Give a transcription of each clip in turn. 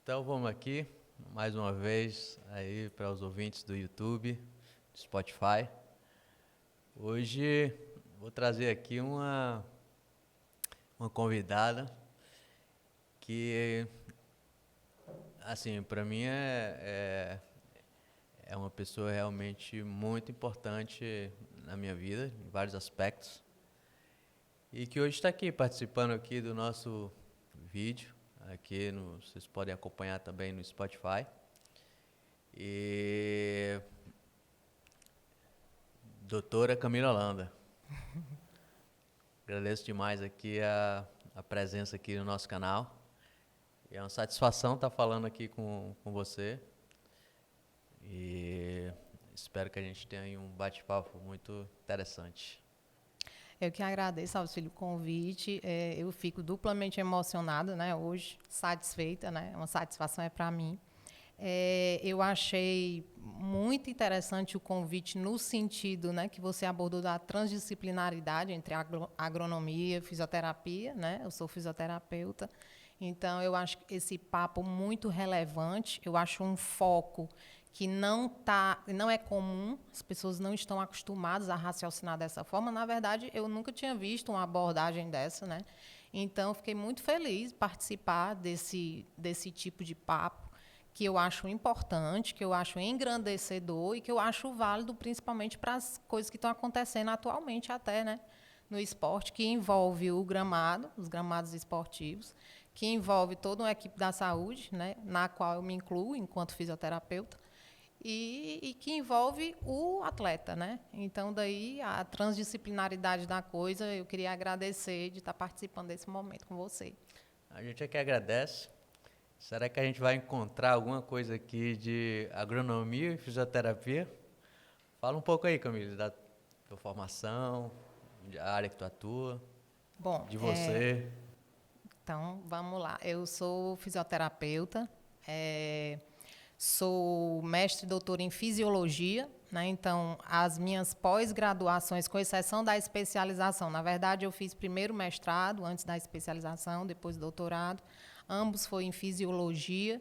Então vamos aqui, mais uma vez, aí para os ouvintes do YouTube, do Spotify. Hoje vou trazer aqui uma convidada que, assim, para mim é uma pessoa realmente muito importante na minha vida, em vários aspectos. E que hoje está aqui, participando aqui do nosso vídeo. Aqui vocês podem acompanhar também no Spotify. E doutora Camila Holanda. Agradeço demais aqui a presença aqui no nosso canal. E é uma satisfação estar falando aqui com você. E espero que a gente tenha aí um bate-papo muito interessante. Eu que agradeço, Auxílio, o convite. Eu fico duplamente emocionada, né, hoje, satisfeita, né? Uma satisfação é para mim. Eu achei muito interessante o convite no sentido, né, que você abordou da transdisciplinaridade entre agronomia e fisioterapia, né? Eu sou fisioterapeuta, então eu acho esse papo muito relevante. Eu acho um foco que não é comum, as pessoas não estão acostumadas a raciocinar dessa forma. Na verdade, eu nunca tinha visto uma abordagem dessa, né? Então, fiquei muito feliz de participar desse tipo de papo, que eu acho importante, que eu acho engrandecedor e que eu acho válido principalmente para as coisas que estão acontecendo atualmente até, né, no esporte, que envolve o gramado, os gramados esportivos, que envolve toda uma equipe da saúde, né, na qual eu me incluo enquanto fisioterapeuta, e que envolve o atleta, né? Então, daí, a transdisciplinaridade da coisa, eu queria agradecer de estar participando desse momento com você. A gente é que agradece. Será que a gente vai encontrar alguma coisa aqui de agronomia e fisioterapia? Fala um pouco aí, Camila, da tua formação, da área que tu atua, Bom, de você. então, vamos lá. Eu sou fisioterapeuta, sou mestre e doutora em fisiologia, né? Então, as minhas pós-graduações, com exceção da especialização, na verdade, eu fiz primeiro mestrado, antes da especialização, depois doutorado, ambos foi em fisiologia,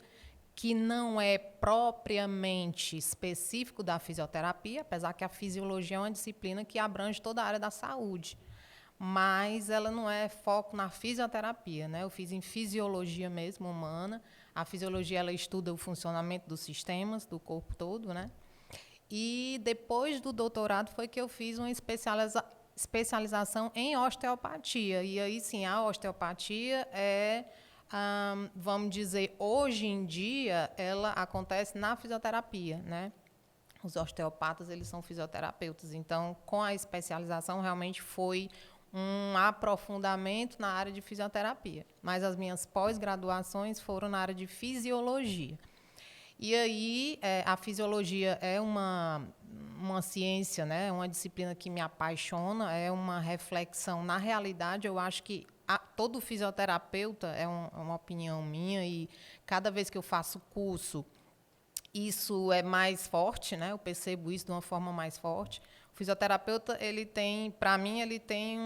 que não é propriamente específico da fisioterapia, apesar que a fisiologia é uma disciplina que abrange toda a área da saúde, mas ela não é foco na fisioterapia, né? Eu fiz em fisiologia mesmo, humana. A fisiologia, ela estuda o funcionamento dos sistemas, do corpo todo, né? E depois do doutorado foi que eu fiz uma especialização em osteopatia. E aí, sim, a osteopatia vamos dizer, hoje em dia, ela acontece na fisioterapia, né? Os osteopatas, eles são fisioterapeutas. Então, com a especialização, realmente foi um aprofundamento na área de fisioterapia. Mas as minhas pós-graduações foram na área de fisiologia. E aí, a fisiologia é uma ciência, né? Uma disciplina que me apaixona, é uma reflexão. Na realidade, eu acho que todo fisioterapeuta, uma opinião minha, e cada vez que eu faço curso, isso é mais forte, né? Eu percebo isso de uma forma mais forte. O fisioterapeuta, para mim, ele tem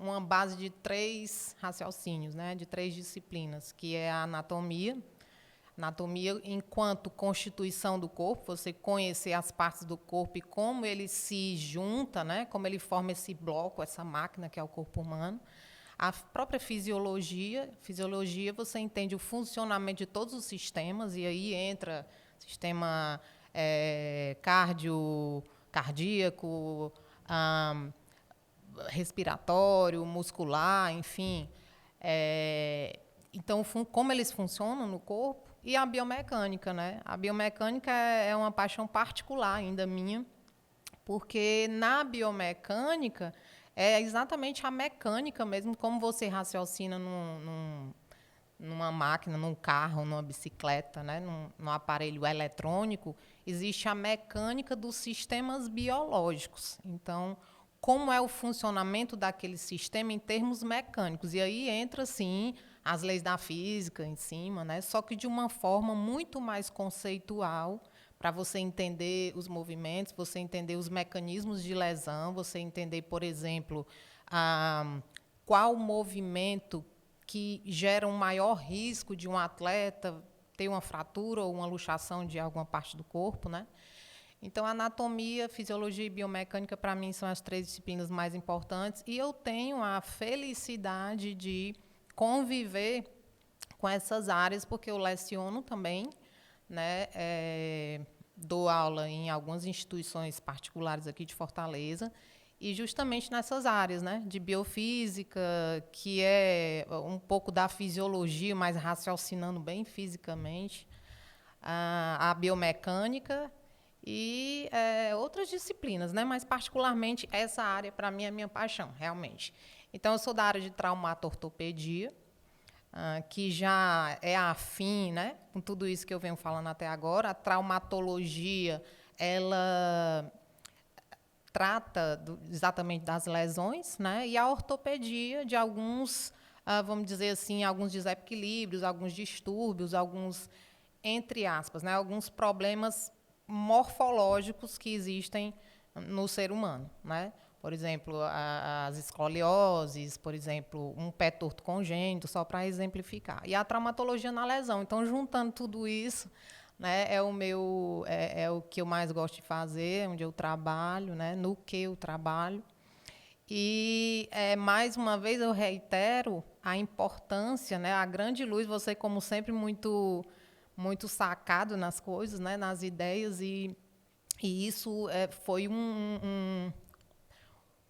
uma base de 3 raciocínios, né? De 3 disciplinas, que é a anatomia. Anatomia enquanto constituição do corpo, você conhecer as partes do corpo e como ele se junta, né? Como ele forma esse bloco, essa máquina que é o corpo humano. A própria fisiologia, você entende o funcionamento de todos os sistemas, e aí entra sistema cardíaco, respiratório, muscular, enfim. Então, como eles funcionam no corpo, e a biomecânica, né? A biomecânica é uma paixão particular ainda minha, porque na biomecânica é exatamente a mecânica mesmo, como você raciocina numa máquina, num carro, numa bicicleta, né? num aparelho eletrônico, existe a mecânica dos sistemas biológicos. Então, como é o funcionamento daquele sistema em termos mecânicos? E aí entra, sim, as leis da física em cima, né? Só que de uma forma muito mais conceitual, para você entender os movimentos, você entender os mecanismos de lesão, você entender, por exemplo, qual movimento que gera um maior risco de um atleta ter uma fratura ou uma luxação de alguma parte do corpo, né? Então, anatomia, fisiologia e biomecânica, para mim, são as 3 disciplinas mais importantes. E eu tenho a felicidade de conviver com essas áreas, porque eu leciono também, né? Dou aula em algumas instituições particulares aqui de Fortaleza, e justamente nessas áreas, né? De biofísica, que é um pouco da fisiologia, mas raciocinando bem fisicamente, a biomecânica e outras disciplinas, né? Mas particularmente essa área para mim é minha paixão, realmente. Então eu sou da área de traumato-ortopedia, que já é afim, né? Com tudo isso que eu venho falando até agora. A traumatologia, ela trata exatamente das lesões, né? E a ortopedia de alguns, vamos dizer assim, alguns desequilíbrios, alguns distúrbios, alguns, entre aspas, né? Alguns problemas morfológicos que existem no ser humano, né? Por exemplo, as escolioses, por exemplo, um pé torto congênito, só para exemplificar. E a traumatologia na lesão. Então, juntando tudo isso, né, é o que eu mais gosto de fazer, onde eu trabalho, né, no que eu trabalho. E, mais uma vez, eu reitero a importância, né, a grande luz, você, como sempre, muito sacado nas coisas, né, nas ideias, e isso foi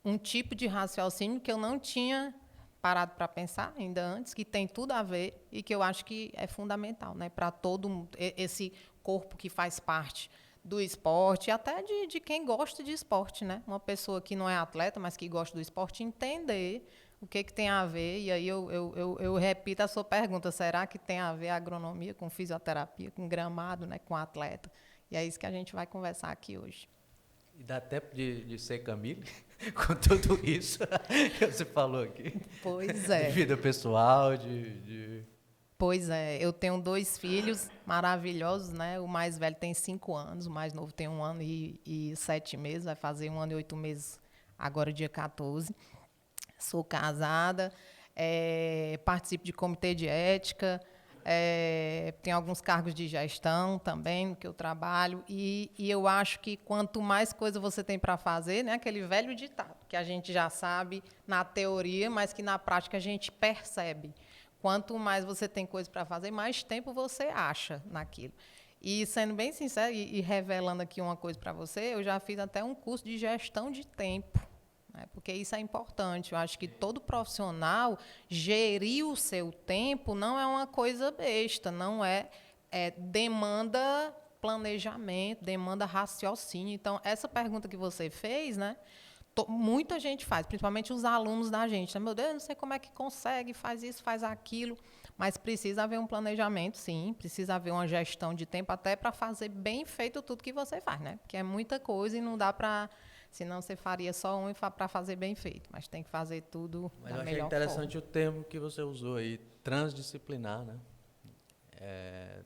um tipo de raciocínio que eu não tinha parado para pensar ainda antes, que tem tudo a ver e que eu acho que é fundamental, né, para todo esse corpo que faz parte do esporte, até de quem gosta de esporte, né? Uma pessoa que não é atleta, mas que gosta do esporte, entender o que tem a ver. E aí eu repito a sua pergunta, será que tem a ver a agronomia com fisioterapia, com gramado, né, com atleta? E é isso que a gente vai conversar aqui hoje. E dá tempo de ser Camille com tudo isso que você falou aqui? Pois é. De vida pessoal, Pois é, eu tenho 2 filhos maravilhosos, né? O mais velho tem 5 anos, o mais novo tem 1 ano e 7 meses, vai fazer 1 ano e 8 meses agora, dia 14. Sou casada, participo de comitê de ética, tenho alguns cargos de gestão também, que eu trabalho, e eu acho que quanto mais coisa você tem para fazer, né, aquele velho ditado, que a gente já sabe na teoria, mas que na prática a gente percebe. Quanto mais você tem coisa para fazer, mais tempo você acha naquilo. E, sendo bem sincero e revelando aqui uma coisa para você, eu já fiz até um curso de gestão de tempo, né? Porque isso é importante. Eu acho que todo profissional gerir o seu tempo não é uma coisa besta, não demanda planejamento, demanda raciocínio. Então, essa pergunta que você fez, né? Muita gente faz, principalmente os alunos da gente, né? Meu Deus, não sei como é que consegue, faz isso, faz aquilo, mas precisa haver um planejamento, sim, precisa haver uma gestão de tempo até para fazer bem feito tudo que você faz, né? Porque é muita coisa e não dá para, senão você faria só um para fazer bem feito, mas tem que fazer tudo mas da eu achei melhor interessante forma. o termo que você usou aí, transdisciplinar, né?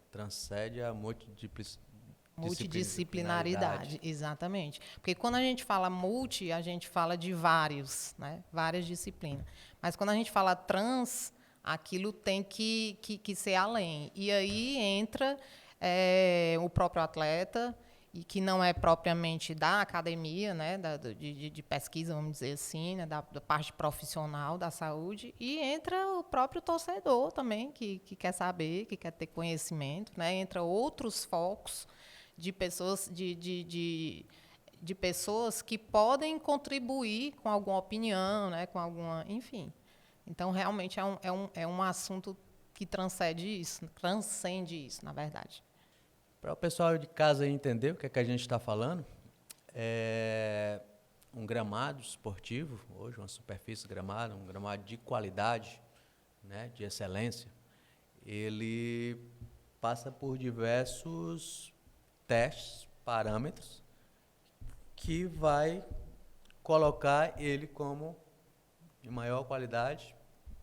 Transcende a multidisciplinaridade. Exatamente. Porque quando a gente fala multi, a gente fala de vários, né? Várias disciplinas. Mas quando a gente fala trans, aquilo tem que ser além. E aí entra o próprio atleta, e que não é propriamente da academia, né? De pesquisa, vamos dizer assim, né? Da parte profissional da saúde, e entra o próprio torcedor também, que quer saber, que quer ter conhecimento, né? Entra outros focos de pessoas, de pessoas que podem contribuir com alguma opinião, né, com alguma, enfim. Então, realmente é um assunto que transcende isso, na verdade. Para o pessoal de casa entender o que é que a gente está falando, um gramado esportivo, hoje uma superfície gramada, um gramado de qualidade, né, de excelência, ele passa por diversos testes, parâmetros, que vai colocar ele como de maior qualidade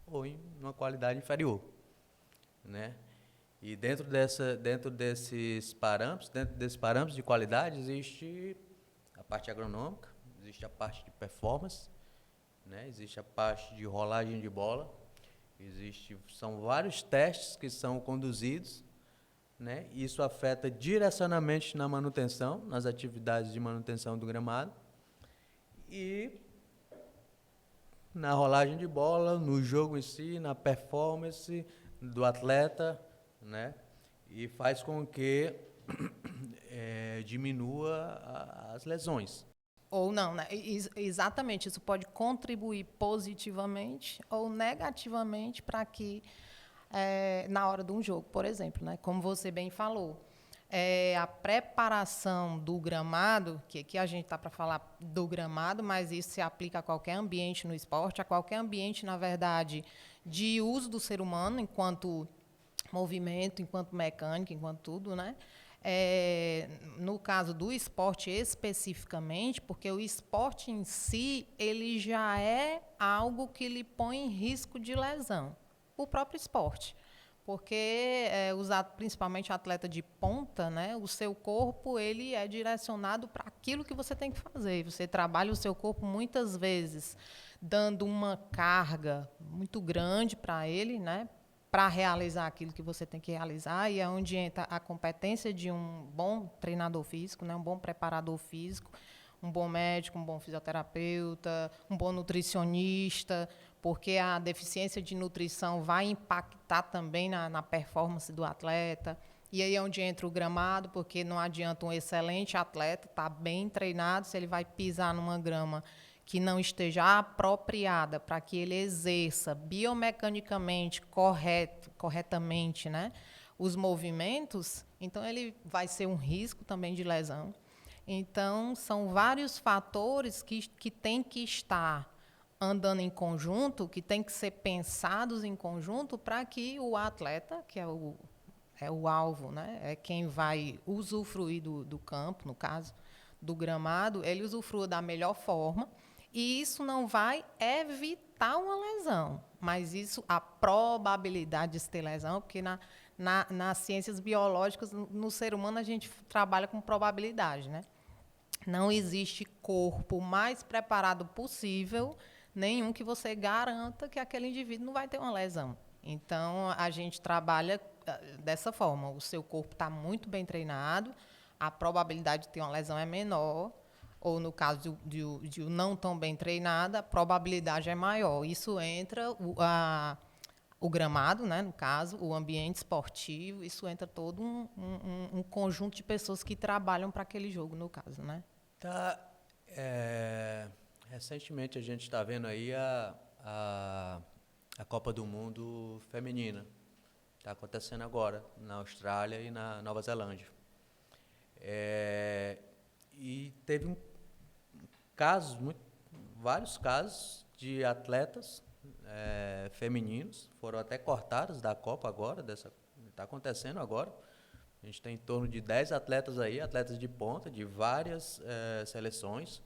ou em uma qualidade inferior, né? E dentro desses parâmetros de qualidade, existe a parte agronômica, existe a parte de performance, né? Existe a parte de rolagem de bola, são vários testes que são conduzidos né? Isso afeta diretamente na manutenção, nas atividades de manutenção do gramado e na rolagem de bola, no jogo em si, na performance do atleta, né? E faz com que diminua as lesões. Ou não, né? Exatamente, isso pode contribuir positivamente ou negativamente para que, na hora de um jogo, por exemplo, né? Como você bem falou, a preparação do gramado, que aqui a gente está para falar do gramado, mas isso se aplica a qualquer ambiente no esporte, a qualquer ambiente, na verdade, de uso do ser humano, enquanto movimento, enquanto mecânica, enquanto tudo, né? No caso do esporte especificamente, porque o esporte em si, ele já é algo que lhe põe em risco de lesão. O próprio esporte. Porque, usado principalmente atleta de ponta, né, o seu corpo ele é direcionado para aquilo que você tem que fazer. Você trabalha o seu corpo muitas vezes dando uma carga muito grande para ele, né, para realizar aquilo que você tem que realizar, e é onde entra a competência de um bom treinador físico, né, um bom preparador físico, um bom médico, um bom fisioterapeuta, um bom nutricionista, porque a deficiência de nutrição vai impactar também na performance do atleta. E aí é onde entra o gramado, porque não adianta um excelente atleta estar bem treinado se ele vai pisar numa grama que não esteja apropriada para que ele exerça biomecanicamente corretamente, né, os movimentos, então ele vai ser um risco também de lesão. Então, são vários fatores que têm que estar andando em conjunto, que têm que ser pensados em conjunto para que o atleta, que é o alvo, né, é quem vai usufruir do campo, no caso, do gramado, ele usufrua da melhor forma. E isso não vai evitar uma lesão, mas a probabilidade de se ter lesão, porque nas ciências biológicas, no ser humano, a gente trabalha com probabilidade, né? Não existe corpo mais preparado possível, nenhum que você garanta que aquele indivíduo não vai ter uma lesão. Então, a gente trabalha dessa forma. O seu corpo está muito bem treinado, a probabilidade de ter uma lesão é menor, ou no caso de não tão bem treinada, a probabilidade é maior. Isso entra o gramado, né, no caso, o ambiente esportivo, isso entra todo um conjunto de pessoas que trabalham para aquele jogo, no caso, né? Recentemente a gente está vendo aí a Copa do Mundo feminina. Está acontecendo agora na Austrália e na Nova Zelândia. E teve vários casos de atletas femininos, foram até cortados da Copa agora, está acontecendo agora. A gente tem em torno de 10 atletas aí, atletas de ponta, de várias seleções,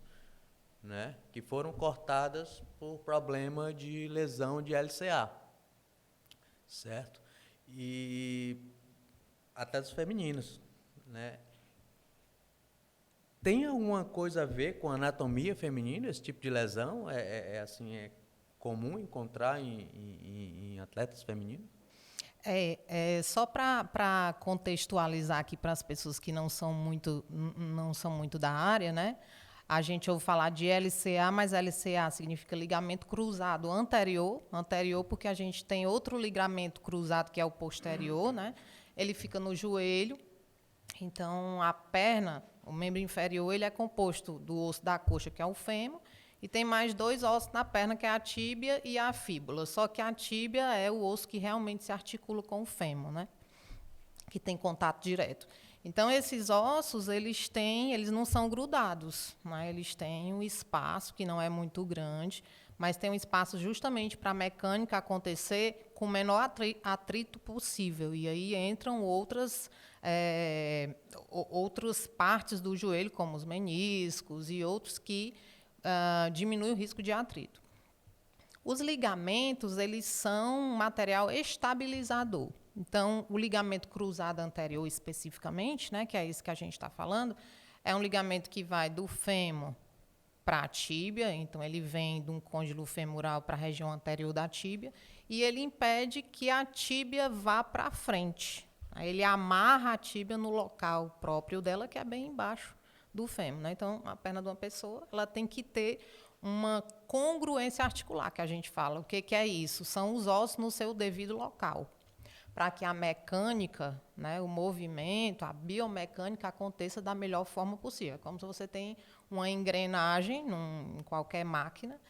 né, que foram cortadas por problema de lesão de LCA, certo? E atletas femininos, né? Tem alguma coisa a ver com a anatomia feminina, esse tipo de lesão? É comum encontrar em atletas femininos? Só para contextualizar aqui para as pessoas que não são muito da área, né? A gente ouve falar de LCA, mas LCA significa ligamento cruzado anterior porque a gente tem outro ligamento cruzado que é o posterior, né? Ele fica no joelho. Então, a perna, o membro inferior, ele é composto do osso da coxa, que é o fêmur, e tem mais 2 ossos na perna, que é a tíbia e a fíbula. Só que a tíbia é o osso que realmente se articula com o fêmur, né? Que tem contato direto. Então, esses ossos, eles não são grudados, né? Eles têm um espaço que não é muito grande, mas tem um espaço justamente para a mecânica acontecer com o menor atrito possível. E aí entram outras partes do joelho, como os meniscos e outros que diminuem o risco de atrito. Os ligamentos, eles são um material estabilizador. Então, o ligamento cruzado anterior, especificamente, né, que é isso que a gente está falando, é um ligamento que vai do fêmur para a tíbia, então ele vem de um côndilo femoral para a região anterior da tíbia, e ele impede que a tíbia vá para frente. Aí ele amarra a tíbia no local próprio dela, que é bem embaixo do fêmur, né? Então, a perna de uma pessoa, ela tem que ter uma congruência articular, que a gente fala. O que, que é isso? São os ossos no seu devido local, para que a mecânica, né, o movimento, a biomecânica aconteça da melhor forma possível. É como se você tem uma engrenagem em qualquer máquina,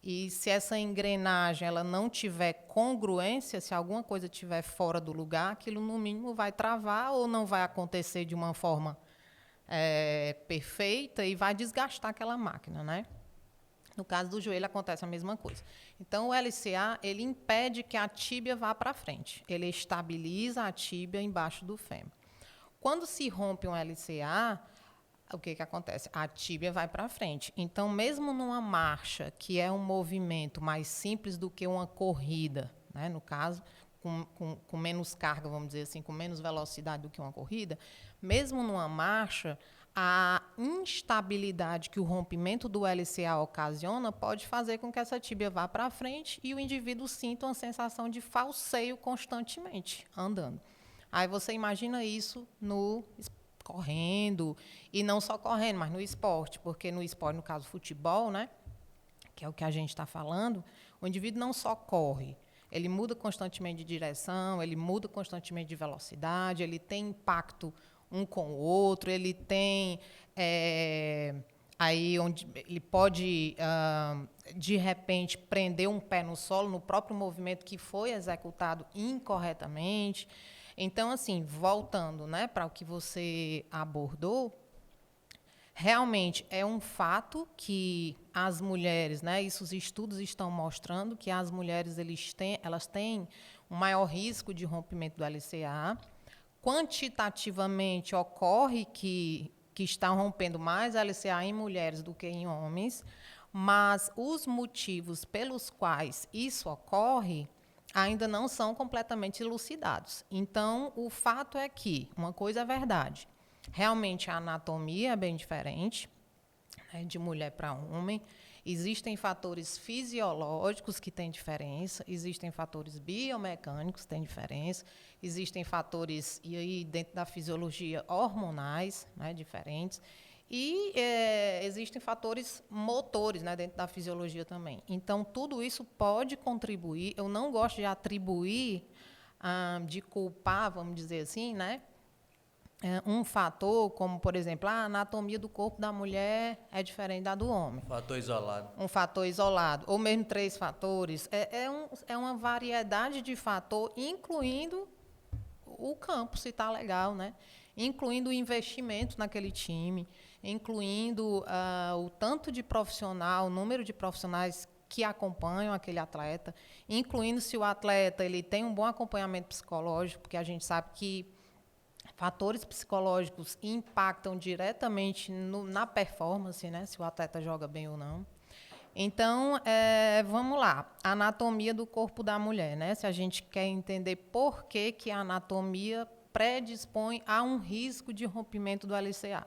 e se essa engrenagem ela não tiver congruência, se alguma coisa estiver fora do lugar, aquilo no mínimo vai travar ou não vai acontecer de uma forma perfeita e vai desgastar aquela máquina, né? No caso do joelho acontece a mesma coisa. Então o LCA ele impede que a tíbia vá para frente. Ele estabiliza a tíbia embaixo do fêmur. Quando se rompe um LCA, o que acontece? A tíbia vai para frente. Então, mesmo numa marcha, que é um movimento mais simples do que uma corrida, né? No caso, com menos carga, vamos dizer assim, com menos velocidade do que uma corrida, mesmo numa marcha, a instabilidade que o rompimento do LCA ocasiona pode fazer com que essa tíbia vá para frente e o indivíduo sinta uma sensação de falseio constantemente, andando. Aí você imagina isso no correndo, e não só correndo, mas no esporte, porque no esporte, no caso futebol, né, que é o que a gente está falando, o indivíduo não só corre, ele muda constantemente de direção, ele muda constantemente de velocidade, ele tem impacto um com o outro, ele tem aí onde ele pode de repente prender um pé no solo no próprio movimento que foi executado incorretamente. Então, assim, voltando, né, para o que você abordou, realmente é um fato que as mulheres, né, isso os estudos estão mostrando que as mulheres elas têm um maior risco de rompimento do LCA. Quantitativamente ocorre que estão rompendo mais LCA em mulheres do que em homens, mas os motivos pelos quais isso ocorre ainda não são completamente elucidados. Então, o fato é que uma coisa é verdade. Realmente a anatomia é bem diferente, né, de mulher para homem. Existem fatores fisiológicos que têm diferença, existem fatores biomecânicos que têm diferença, existem fatores, e aí dentro da fisiologia, hormonais, né, diferentes, e existem fatores motores, né, dentro da fisiologia também. Então, tudo isso pode contribuir. Eu não gosto de atribuir, de culpar, vamos dizer assim, né, um fator, como, por exemplo, a anatomia do corpo da mulher é diferente da do homem. Fator isolado. Um fator isolado, ou mesmo 3 fatores. É uma variedade de fator, incluindo o campo, se está legal, né? Incluindo o investimento naquele time, incluindo o tanto de profissional, o número de profissionais que acompanham aquele atleta, incluindo se o atleta ele tem um bom acompanhamento psicológico, porque a gente sabe que fatores psicológicos impactam diretamente na performance, né, se o atleta joga bem ou não. Então, vamos lá, anatomia do corpo da mulher, né? Se a gente quer entender por que a anatomia predispõe a um risco de rompimento do LCA.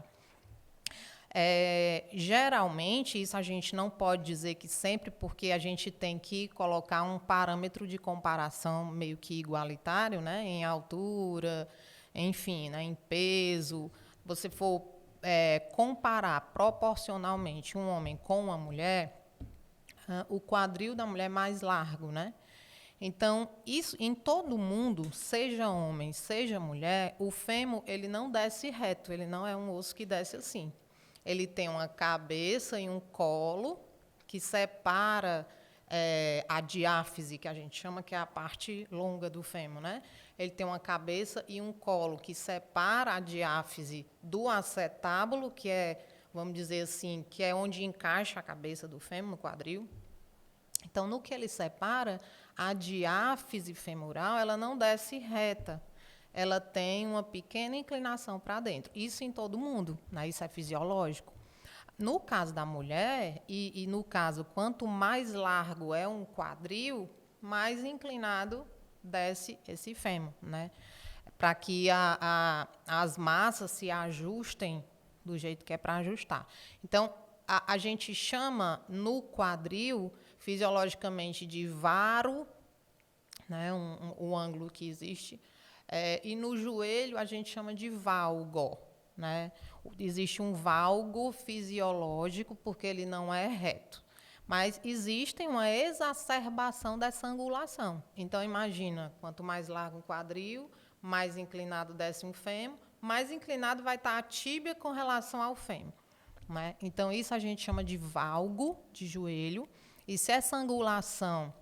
Geralmente, isso a gente não pode dizer que sempre, porque a gente tem que colocar um parâmetro de comparação meio que igualitário, né, em altura, enfim, né, em peso. Você for comparar proporcionalmente um homem com uma mulher, o quadril da mulher é mais largo, né? Então, isso em todo mundo, seja homem, seja mulher, o fêmur ele não desce reto, ele não é um osso que desce assim. Ele tem uma cabeça e um colo que separa a diáfise, que a gente chama que é a parte longa do fêmur, né? Ele tem uma cabeça e um colo que separa a diáfise do acetábulo, que é, vamos dizer assim, que é onde encaixa a cabeça do fêmur, no quadril. Então, no que ele separa, a diáfise femoral, ela não desce reta. Ela tem uma pequena inclinação para dentro. Isso em todo mundo, né? Isso é fisiológico. No caso da mulher, e no caso, quanto mais largo é um quadril, mais inclinado desce esse fêmur, né? Para que as massas se ajustem do jeito que é para ajustar. Então, a gente chama no quadril, fisiologicamente, de varo, né? O ângulo que existe, E no joelho a gente chama de valgo, né? Existe um valgo fisiológico porque ele não é reto. Mas existe uma exacerbação dessa angulação. Então, imagina, quanto mais largo o quadril, mais inclinado desce um fêmur, mais inclinado vai estar a tíbia com relação ao fêmur, né? Então, isso a gente chama de valgo de joelho. E se essa angulação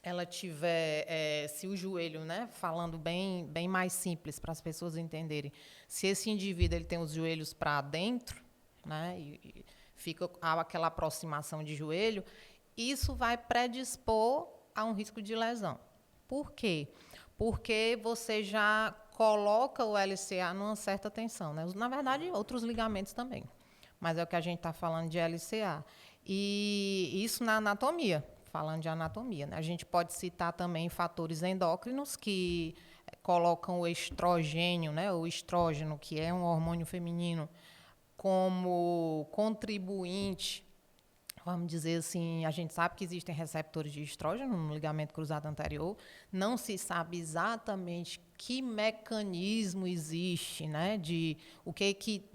ela tiver, se o joelho, né, falando bem mais simples para as pessoas entenderem, se esse indivíduo ele tem os joelhos para dentro, né, e fica aquela aproximação de joelho, isso vai predispor a um risco de lesão. Por quê? Porque você já coloca o LCA numa certa tensão, né? Na verdade, outros ligamentos também, mas é o que a gente está falando de LCA. E isso na anatomia, falando de anatomia, né? A gente pode citar também fatores endócrinos que colocam o estrogênio, né? O estrógeno, que é um hormônio feminino, como contribuinte, vamos dizer assim, a gente sabe que existem receptores de estrógeno no ligamento cruzado anterior, não se sabe exatamente que mecanismo existe, né? De o que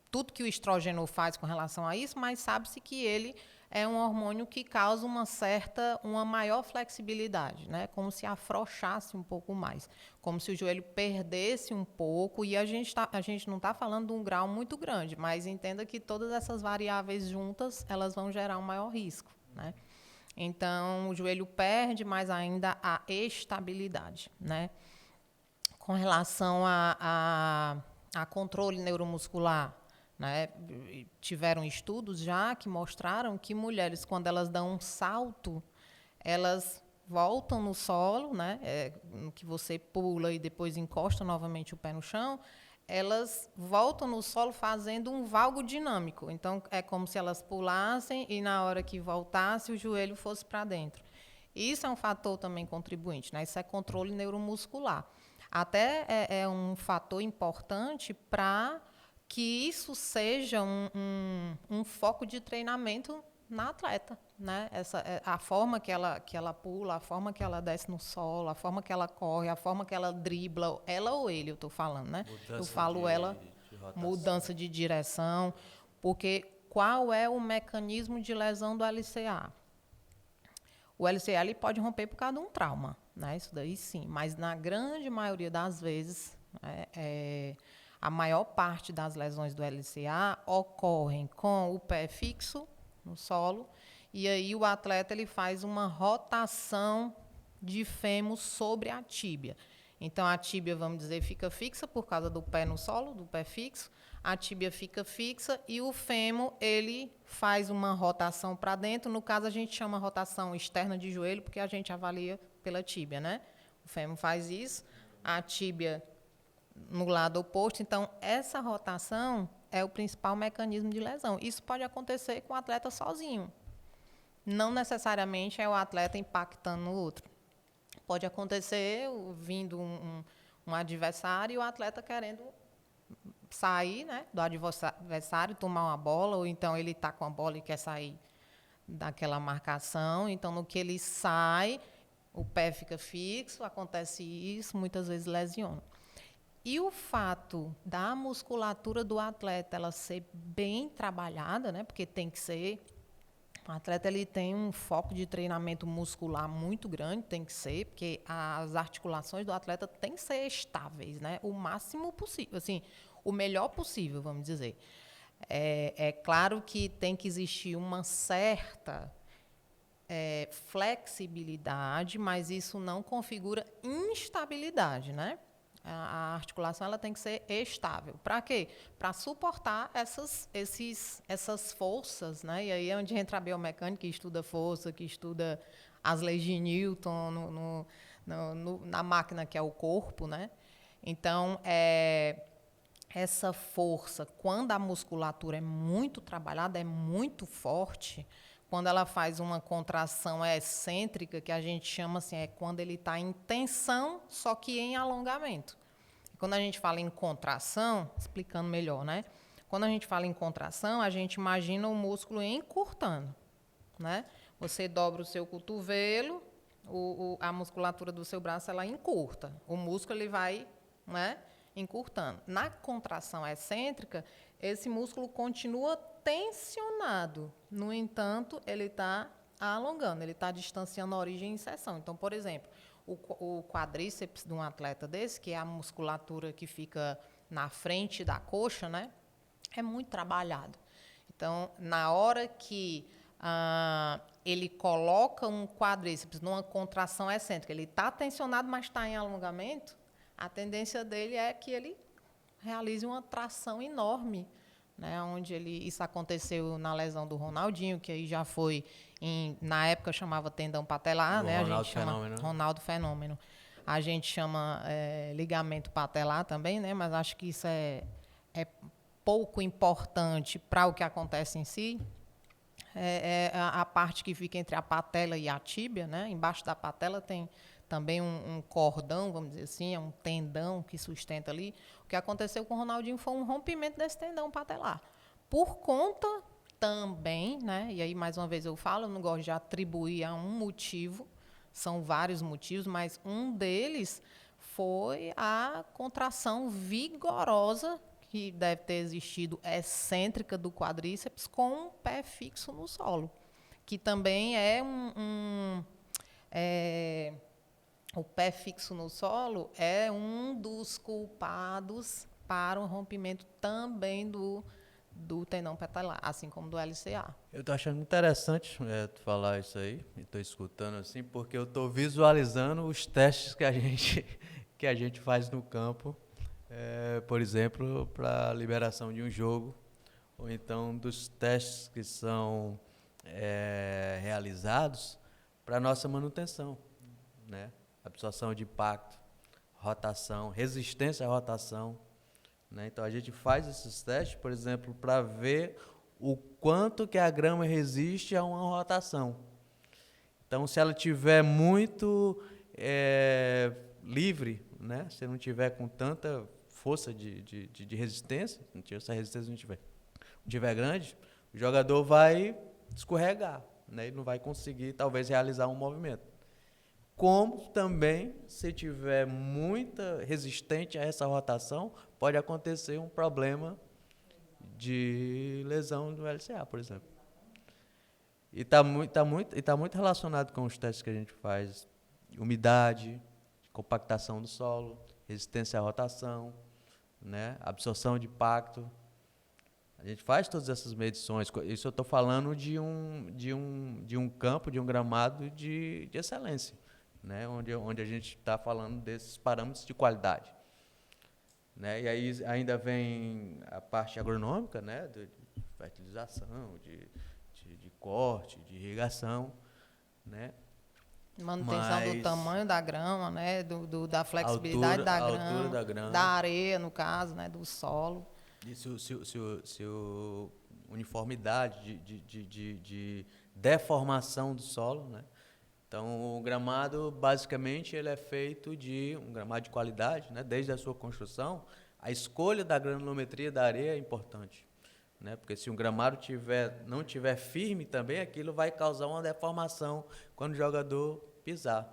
tudo que o estrógeno faz com relação a isso, mas sabe-se que ele é um hormônio que causa uma maior flexibilidade, né? Como se afrouxasse um pouco mais, como se o joelho perdesse um pouco, e a gente não está falando de um grau muito grande, mas entenda que todas essas variáveis juntas, elas vão gerar um maior risco, né? Então, o joelho perde mais ainda a estabilidade, né? Com relação a controle neuromuscular, né? Tiveram estudos já que mostraram que mulheres, quando elas dão um salto, elas voltam no solo, né? Que você pula e depois encosta novamente o pé no chão, elas voltam no solo fazendo um valgo dinâmico. Então, é como se elas pulassem e, na hora que voltasse, o joelho fosse para dentro. Isso é um fator também contribuinte, né? Isso é controle neuromuscular. Até é um fator importante para que isso seja um foco de treinamento na atleta, né? A forma que ela pula, a forma que ela desce no solo, a forma que ela corre, a forma que ela dribla, ela ou ele, eu estou falando, né? Mudança de direção, porque qual é o mecanismo de lesão do LCA? O LCA ele pode romper por causa de um trauma, né? Isso daí sim, mas na grande maioria das vezes, a maior parte das lesões do LCA ocorrem com o pé fixo no solo, e aí o atleta ele faz uma rotação de fêmur sobre a tíbia. Então, a tíbia, vamos dizer, fica fixa por causa do pé no solo, do pé fixo, a tíbia fica fixa e o fêmur ele faz uma rotação para dentro. No caso, a gente chama rotação externa de joelho, porque a gente avalia pela tíbia, né? O fêmur faz isso, a tíbia no lado oposto. Então, essa rotação é o principal mecanismo de lesão. Isso pode acontecer com o atleta sozinho. Não necessariamente é o atleta impactando no outro. Pode acontecer vindo um adversário e o atleta querendo sair, né, do adversário, tomar uma bola, ou então ele está com a bola e quer sair daquela marcação. Então, no que ele sai, o pé fica fixo, acontece isso, muitas vezes lesiona. E o fato da musculatura do atleta ela ser bem trabalhada, né, porque tem que ser, o atleta ele tem um foco de treinamento muscular muito grande, tem que ser, porque as articulações do atleta têm que ser estáveis, né, o máximo possível, assim, o melhor possível, vamos dizer. É claro que tem que existir uma certa flexibilidade, mas isso não configura instabilidade, né? A articulação ela tem que ser estável. Para quê? Para suportar essas forças, né? E aí é onde entra a biomecânica, que estuda força, que estuda as leis de Newton na máquina que é o corpo, né? Então, essa força, quando a musculatura é muito trabalhada, é muito forte, quando ela faz uma contração excêntrica, que a gente chama assim, é quando ele está em tensão, só que em alongamento. Quando a gente fala em contração, explicando melhor, né? Quando a gente fala em contração, a gente imagina o músculo encurtando, né? Você dobra o seu cotovelo, a musculatura do seu braço ela encurta. O músculo ele vai né? Encurtando. Na contração excêntrica, esse músculo continua tensionado. No entanto, ele está alongando, ele está distanciando a origem e inserção. Então, por exemplo, o quadríceps de um atleta desse, que é a musculatura que fica na frente da coxa, né? É muito trabalhado. Então, na hora que ele coloca um quadríceps numa contração excêntrica, ele está tensionado, mas está em alongamento, a tendência dele é que ele realize uma tração enorme, né? Isso aconteceu na lesão do Ronaldinho, que aí já foi, na época chamava tendão patelar, né? A gente chama Ronaldo Fenômeno. A gente chama ligamento patelar também, né? Mas acho que isso é pouco importante para o que acontece em si. A parte que fica entre a patela e a tíbia, né? Embaixo da patela tem também um cordão, vamos dizer assim, é um tendão que sustenta ali. O que aconteceu com o Ronaldinho foi um rompimento desse tendão patelar. Por conta também, né? E aí, mais uma vez eu falo, eu não gosto de atribuir a um motivo, são vários motivos, mas um deles foi a contração vigorosa que deve ter existido excêntrica do quadríceps com um pé fixo no solo, que também é o pé fixo no solo é um dos culpados para o rompimento também do tendão patelar, assim como do LCA. Eu estou achando interessante tu falar isso aí, estou escutando assim, porque eu estou visualizando os testes que a gente faz no campo, por exemplo, para a liberação de um jogo, ou então dos testes que são realizados para a nossa manutenção, né? Absorção de impacto, rotação, resistência à rotação, né? Então, a gente faz esses testes, por exemplo, para ver o quanto que a grama resiste a uma rotação. Então, se ela tiver muito livre, né? Se não tiver com tanta força de resistência, se a resistência não tiver grande, o jogador vai escorregar, né? Ele não vai conseguir, talvez, realizar um movimento. Como também, se tiver muita resistente a essa rotação, pode acontecer um problema de lesão do LCA, por exemplo. E está muito relacionado com os testes que a gente faz: umidade, compactação do solo, resistência à rotação, né? Absorção de impacto. A gente faz todas essas medições. Isso eu estou falando de um campo, de um gramado de excelência, né? Onde a gente está falando desses parâmetros de qualidade, né? E aí ainda vem a parte agronômica, né? De fertilização, de corte, de irrigação, né? Manutenção do tamanho da grama, né? Da flexibilidade da grama, da areia, no caso, né? Do solo. E se uniformidade de deformação do solo, né? Então, o gramado, basicamente, ele é feito de um gramado de qualidade, né? Desde a sua construção. A escolha da granulometria da areia é importante, né? Porque se um gramado não tiver firme também, aquilo vai causar uma deformação quando o jogador pisar.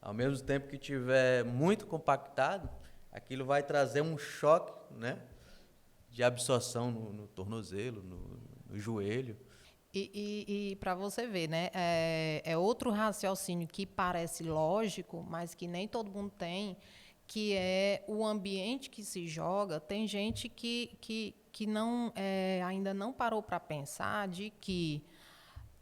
Ao mesmo tempo que tiver muito compactado, aquilo vai trazer um choque, né? De absorção no tornozelo, no joelho. E para você ver, né, é outro raciocínio que parece lógico, mas que nem todo mundo tem, que é o ambiente que se joga. Tem gente que não, ainda não parou para pensar de que,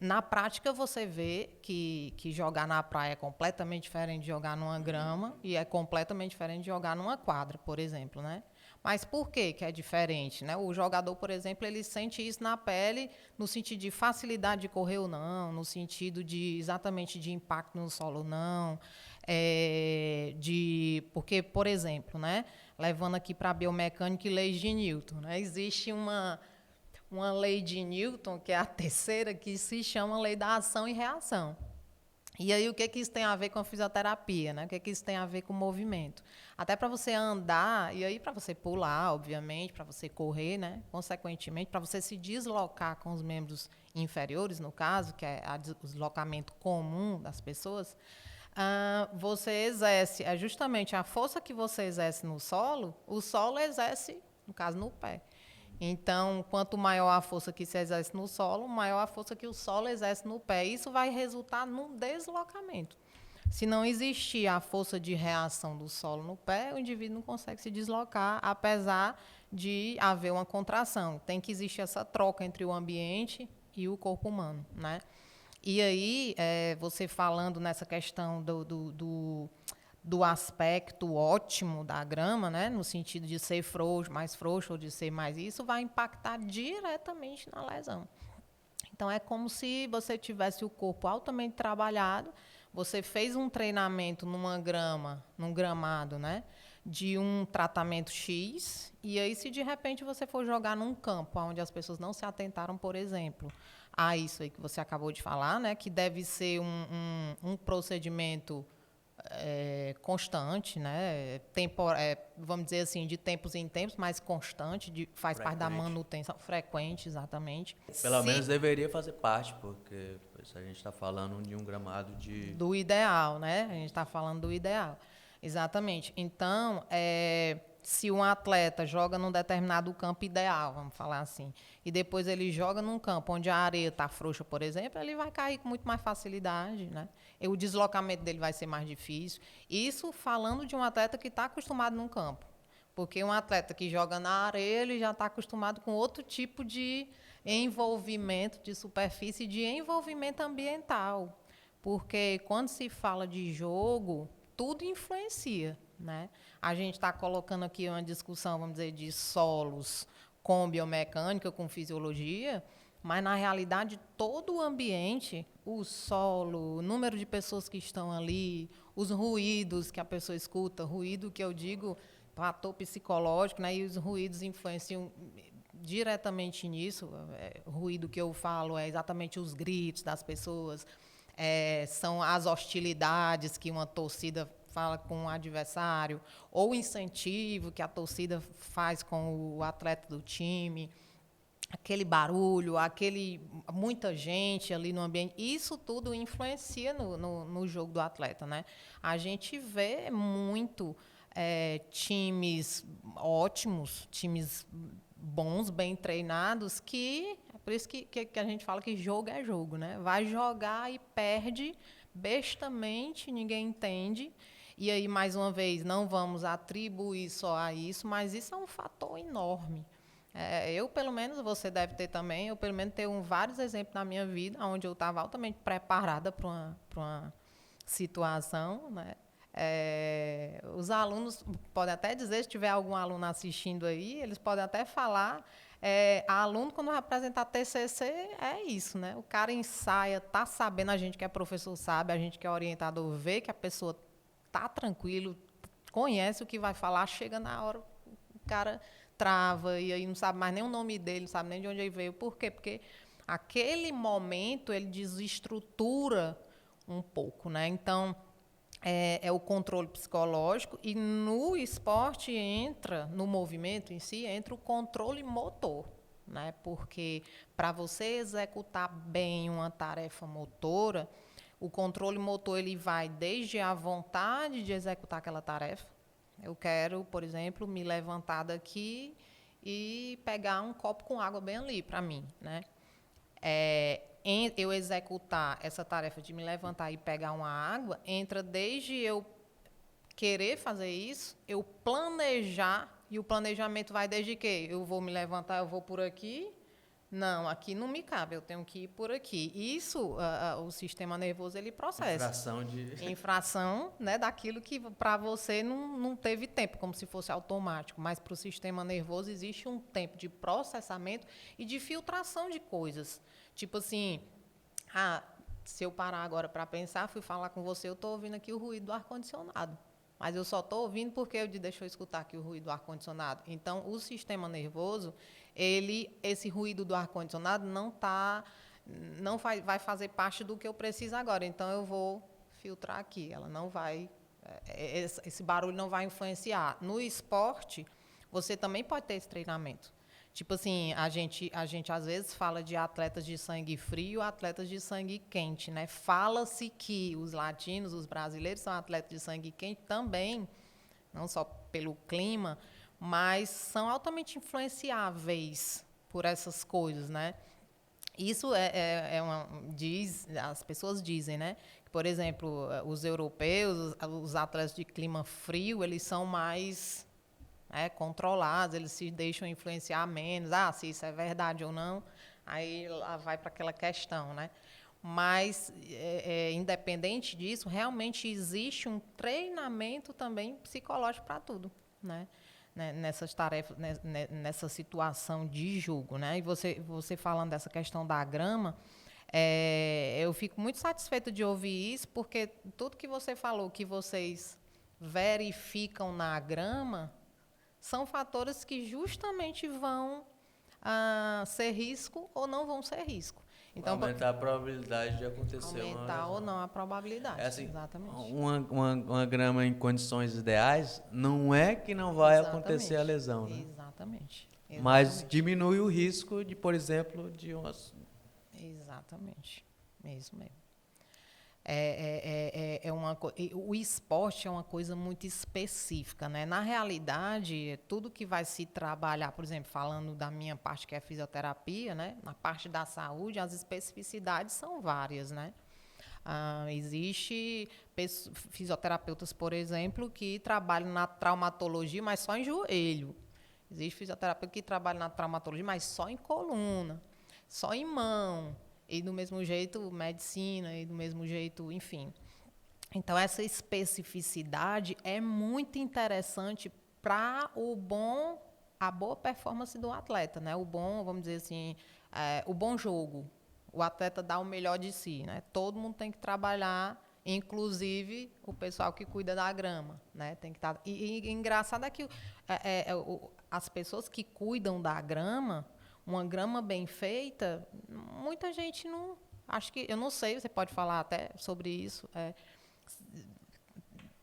na prática, você vê que jogar na praia é completamente diferente de jogar numa grama e é completamente diferente de jogar numa quadra, por exemplo, né? Mas por que é diferente, né? O jogador, por exemplo, ele sente isso na pele, no sentido de facilidade de correr ou não, no sentido de exatamente de impacto no solo ou não, porque, por exemplo, né? Levando aqui para a biomecânica e leis de Newton, né? Existe uma lei de Newton, que é a terceira, que se chama lei da ação e reação. E aí, o que isso tem a ver com a fisioterapia, né? O que isso tem a ver com o movimento? Até para você andar, e aí para você pular, obviamente, para você correr, né? Consequentemente, para você se deslocar com os membros inferiores, no caso, que é o deslocamento comum das pessoas, Você exerce, é justamente a força que você exerce no solo, o solo exerce, no caso, no pé. Então, quanto maior a força que se exerce no solo, maior a força que o solo exerce no pé. Isso vai resultar num deslocamento. Se não existir a força de reação do solo no pé, o indivíduo não consegue se deslocar, apesar de haver uma contração. Tem que existir essa troca entre o ambiente e o corpo humano, né? E aí, você falando nessa questão do aspecto ótimo da grama, né, no sentido de ser frouxo, mais frouxo ou de ser mais, isso vai impactar diretamente na lesão. Então, é como se você tivesse o corpo altamente trabalhado, você fez um treinamento numa grama, num gramado, né, de um tratamento X, e aí se de repente você for jogar num campo onde as pessoas não se atentaram, por exemplo, a isso aí que você acabou de falar, né, que deve ser um procedimento constante, né? Vamos dizer assim, de tempos em tempos, mas constante, faz parte da manutenção frequente, exatamente. Pelo menos deveria fazer parte, porque a gente está falando de um gramado do ideal, né? A gente está falando do ideal. Exatamente. Então, se um atleta joga num determinado campo ideal, vamos falar assim, e depois ele joga num campo onde a areia está frouxa, por exemplo, ele vai cair com muito mais facilidade, né? E o deslocamento dele vai ser mais difícil. Isso falando de um atleta que está acostumado num campo. Porque um atleta que joga na areia, ele já está acostumado com outro tipo de envolvimento de superfície, de envolvimento ambiental. Porque quando se fala de jogo, tudo influencia, né? A gente está colocando aqui uma discussão, vamos dizer, de solos com biomecânica, com fisiologia, mas, na realidade, todo o ambiente, o solo, o número de pessoas que estão ali, os ruídos que a pessoa escuta, ruído que eu digo, fator psicológico, né? E os ruídos influenciam diretamente nisso. O ruído que eu falo é exatamente os gritos das pessoas, são as hostilidades que uma torcida fala com o adversário, ou o incentivo que a torcida faz com o atleta do time, aquele barulho, muita gente ali no ambiente, isso tudo influencia no jogo do atleta, né? A gente vê muito times ótimos, times bons, bem treinados, que é por isso que a gente fala que jogo é jogo, né? Vai jogar e perde bestamente, ninguém entende. E aí, mais uma vez, não vamos atribuir só a isso, mas isso é um fator enorme. Eu, pelo menos, você deve ter também, eu, pelo menos, tenho vários exemplos na minha vida onde eu estava altamente preparada para uma situação, né? Os alunos podem até dizer, se tiver algum aluno assistindo aí, eles podem até falar. Aluno, quando vai apresentar TCC, é isso, né? O cara ensaia, tá sabendo, a gente que é professor sabe, a gente que é orientador vê que a pessoa tá tranquilo, conhece o que vai falar, chega na hora, o cara trava, e aí não sabe mais nem o nome dele, não sabe nem de onde ele veio. Por quê? Porque aquele momento ele desestrutura um pouco, né? Então, é o controle psicológico, e no esporte entra, no movimento em si, entra o controle motor, né? Porque para você executar bem uma tarefa motora, o controle motor ele vai desde a vontade de executar aquela tarefa. Eu quero, por exemplo, me levantar daqui e pegar um copo com água bem ali para mim, né? Eu executar essa tarefa de me levantar e pegar uma água, entra desde eu querer fazer isso, eu planejar, e o planejamento vai desde que eu vou me levantar, eu vou por aqui. Não, aqui não me cabe, eu tenho que ir por aqui. Isso, o sistema nervoso, ele processa. Infração, né, daquilo que para você não teve tempo, como se fosse automático. Mas para o sistema nervoso existe um tempo de processamento e de filtração de coisas. Tipo assim, se eu parar agora para pensar, fui falar com você, eu estou ouvindo aqui o ruído do ar-condicionado. Mas eu só estou ouvindo porque deixou eu escutar aqui o ruído do ar-condicionado. Então, o sistema nervoso, esse ruído do ar-condicionado não vai fazer parte do que eu preciso agora. Então, eu vou filtrar aqui. Ela não vai, esse barulho não vai influenciar. No esporte, você também pode ter esse treinamento. Tipo assim, a gente às vezes fala de atletas de sangue frio, atletas de sangue quente, né? Fala-se que os latinos, os brasileiros são atletas de sangue quente também, não só pelo clima, mas são altamente influenciáveis por essas coisas, né? Isso as pessoas dizem, né? Que, por exemplo, os europeus, os atletas de clima frio, eles são mais controlados, eles se deixam influenciar menos. Ah, se isso é verdade ou não, aí lá vai para aquela questão, né? Mas, independente disso, realmente existe um treinamento também psicológico para tudo, né? Nessas tarefas, nessa situação de jogo, né? E você falando dessa questão da grama, eu fico muito satisfeita de ouvir isso, porque tudo que você falou, que vocês verificam na grama, são fatores que justamente vão ser risco ou não vão ser risco. Então, aumentar a probabilidade de acontecer aumentar ou não a probabilidade. assim, exatamente. Uma grama em condições ideais não é que não vai acontecer a lesão, né? Exatamente. Mas diminui o risco de, por exemplo, de umas... Exatamente. Isso mesmo. O esporte é uma coisa muito específica, né? Na realidade, tudo que vai se trabalhar, por exemplo, falando da minha parte que é fisioterapia, né? Na parte da saúde, as especificidades são várias, né? Existe fisioterapeutas, por exemplo, que trabalham na traumatologia, mas só em joelho. Existe fisioterapeuta que trabalha na traumatologia, mas só em coluna, só em mão. E do mesmo jeito, medicina, e do mesmo jeito, enfim. Então, essa especificidade é muito interessante para a boa performance do atleta, né? Vamos dizer assim, o bom jogo. O atleta dá o melhor de si, né? Todo mundo tem que trabalhar, inclusive o pessoal que cuida da grama, né? Tem que estar. E engraçado é que as pessoas que cuidam da grama, uma grama bem feita, muita gente não... Acho que... Eu não sei, você pode falar até sobre isso.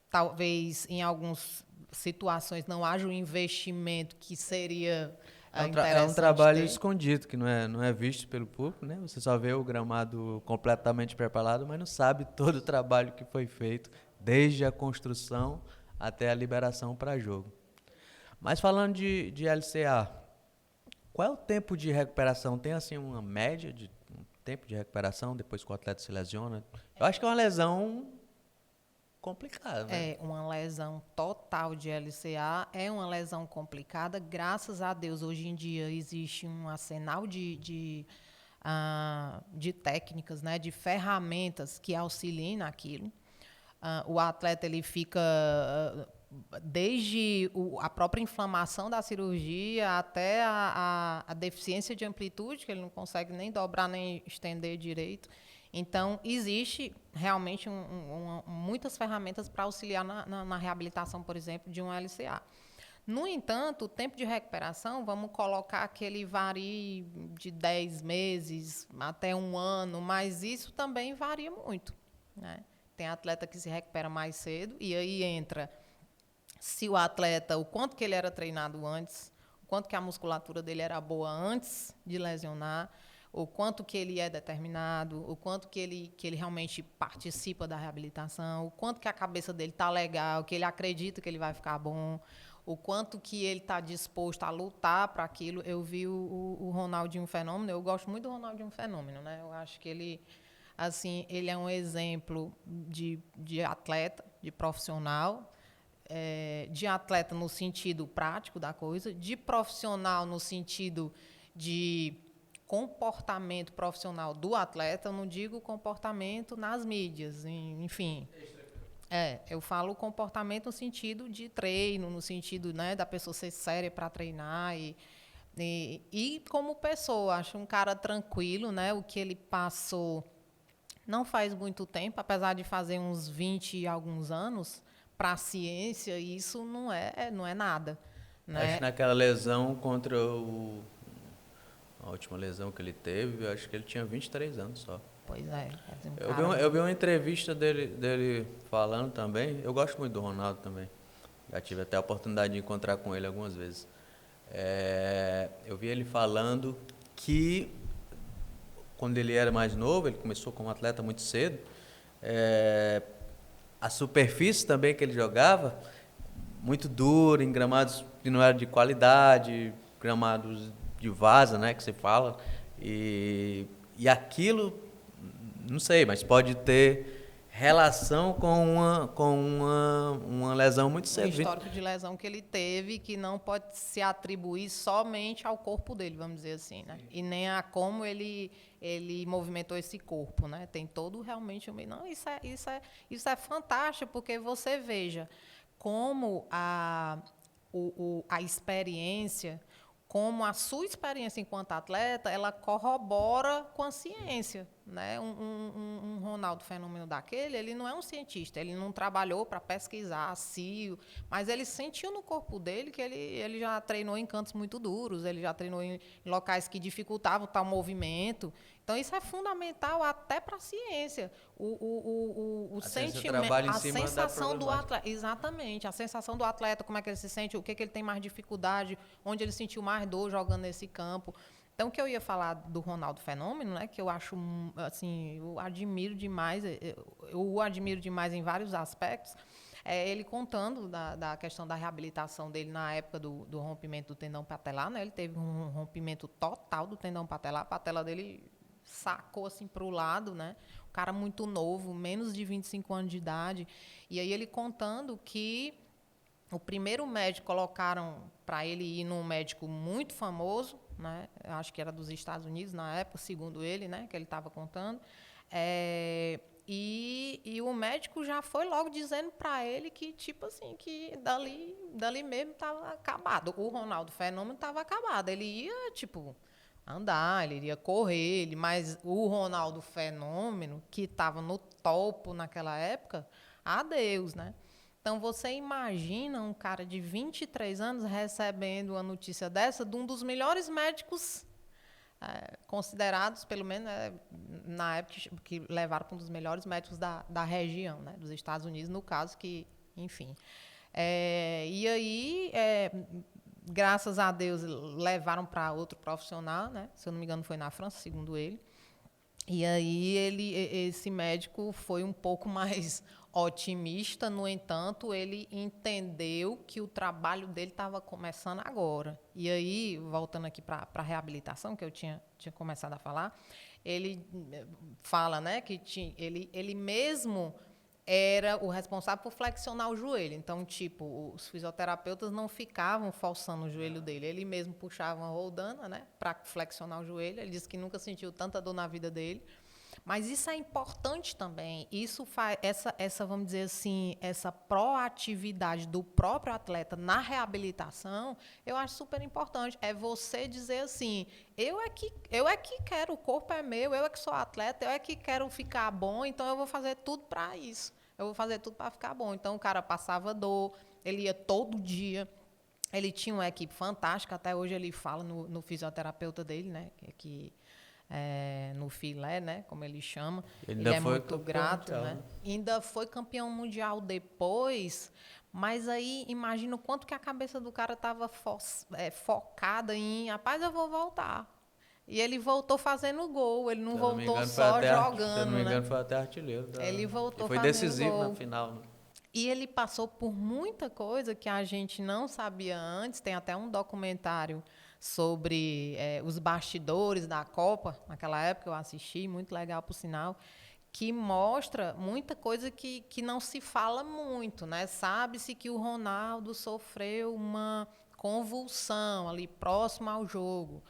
Talvez, em algumas situações, não haja um investimento que seria interessante. É um trabalho escondido, que não é visto pelo público, né? Você só vê o gramado completamente preparado, mas não sabe todo o trabalho que foi feito, desde a construção até a liberação para jogo. Mas falando de LCA... Qual é o tempo de recuperação? Tem, assim, uma média de tempo de recuperação depois que o atleta se lesiona? Eu acho que é uma lesão complicada, né? Uma lesão total de LCA é uma lesão complicada. Graças a Deus, hoje em dia, existe um arsenal de técnicas, né, de ferramentas que auxiliem naquilo. O atleta ele fica... desde a própria inflamação da cirurgia até a deficiência de amplitude, que ele não consegue nem dobrar nem estender direito. Então, existe realmente muitas ferramentas para auxiliar na reabilitação, por exemplo, de um LCA. No entanto, o tempo de recuperação, vamos colocar que ele varie de 10 meses até 1 ano, mas isso também varia muito, né? Tem atleta que se recupera mais cedo, e aí entra... se o atleta, o quanto que ele era treinado antes, o quanto que a musculatura dele era boa antes de lesionar, o quanto que ele é determinado, o quanto que ele realmente participa da reabilitação, o quanto que a cabeça dele está legal, que ele acredita que ele vai ficar bom, o quanto que ele está disposto a lutar para aquilo. Eu vi o Ronaldinho Fenômeno, eu gosto muito do Ronaldinho Fenômeno, né? Eu acho que ele é um exemplo de atleta, de profissional, de atleta no sentido prático da coisa, de profissional no sentido de comportamento profissional do atleta. Eu não digo comportamento nas mídias, enfim. Eu falo comportamento no sentido de treino, no sentido, né, da pessoa ser séria para treinar e como pessoa, acho um cara tranquilo, né? O que ele passou não faz muito tempo, apesar de fazer uns 20 e alguns anos, para a ciência, isso não é nada. Né? Acho que naquela lesão contra a última lesão que ele teve, eu acho que ele tinha 23 anos só. Pois é. Eu vi uma entrevista dele falando também. Eu gosto muito do Ronaldo também. Já tive até a oportunidade de encontrar com ele algumas vezes. Eu vi ele falando que quando ele era mais novo, ele começou como atleta muito cedo, a superfície também que ele jogava, muito dura, em gramados que não eram de qualidade, gramados de vaza, né, que se fala, e aquilo, não sei, mas pode ter relação com uma lesão muito cedo. Um histórico de lesão que ele teve, que não pode se atribuir somente ao corpo dele, vamos dizer assim, né? E nem a como ele movimentou esse corpo, né? Tem todo realmente... Não, isso é fantástico, porque você veja como a experiência, como a sua experiência enquanto atleta, ela corrobora com a ciência, né? Um Ronaldo Fenômeno daquele, ele não é um cientista, ele não trabalhou para pesquisar mas ele sentiu no corpo dele que ele já treinou em cantos muito duros, ele já treinou em locais que dificultavam tal movimento. Então, isso é fundamental até para a ciência. O sentimento, a sensação do atleta. Exatamente, a sensação do atleta, como é que ele se sente, o que ele tem mais dificuldade, onde ele sentiu mais dor jogando nesse campo. Então, o que eu ia falar do Ronaldo Fenômeno, né, que eu acho, assim, eu admiro demais, eu o admiro demais em vários aspectos, ele contando da questão da reabilitação dele na época do rompimento do tendão patelar, né, ele teve um rompimento total do tendão patelar, a patela dele sacou assim para o lado, né? Um cara muito novo, menos de 25 anos de idade. E aí ele contando que o primeiro médico colocaram para ele ir num médico muito famoso, né? Eu acho que era dos Estados Unidos na época, segundo ele, né? Que ele estava contando. E o médico já foi logo dizendo para ele que, tipo assim, que dali mesmo estava acabado. O Ronaldo Fenômeno estava acabado. Ele ia, tipo... andar, ele iria correr, mas o Ronaldo Fenômeno, que estava no topo naquela época, adeus, né? Então, você imagina um cara de 23 anos recebendo uma notícia dessa de um dos melhores médicos considerados, pelo menos, na época, que levaram para um dos melhores médicos da região, né? Dos Estados Unidos, no caso, que, enfim. E aí... graças a Deus, levaram para outro profissional, né? Se eu não me engano, foi na França, segundo ele. E aí esse médico foi um pouco mais otimista, no entanto, ele entendeu que o trabalho dele estava começando agora. E aí, voltando aqui para a reabilitação, que eu tinha começado a falar, ele fala, né, que ele mesmo era o responsável por flexionar o joelho. Então, tipo, os fisioterapeutas não ficavam forçando o joelho dele. Ele mesmo puxava uma roldana, né, para flexionar o joelho. Ele disse que nunca sentiu tanta dor na vida dele. Mas isso é importante também. Isso faz essa, vamos dizer assim, essa proatividade do próprio atleta na reabilitação, eu acho super importante. É você dizer assim, eu é que quero, o corpo é meu, eu é que sou atleta, eu é que quero ficar bom, então eu vou fazer tudo para isso. Eu vou fazer tudo para ficar bom. Então, o cara passava dor, ele ia todo dia. Ele tinha uma equipe fantástica, até hoje ele fala no fisioterapeuta dele, né, no filé, né, como ele chama. Ele é muito grato, né? Ainda foi campeão mundial depois, mas aí imagina o quanto que a cabeça do cara estava focada em, rapaz, eu vou voltar. E ele voltou fazendo gol, ele não voltou só jogando. Se eu não me engano, foi até artilheiro. Ele voltou fazendo gol. Foi decisivo na final, né? E ele passou por muita coisa que a gente não sabia antes. Tem até um documentário sobre os bastidores da Copa, naquela época eu assisti, muito legal, por sinal, que mostra muita coisa que não se fala muito, né? Sabe-se que o Ronaldo sofreu uma convulsão ali próximo ao jogo,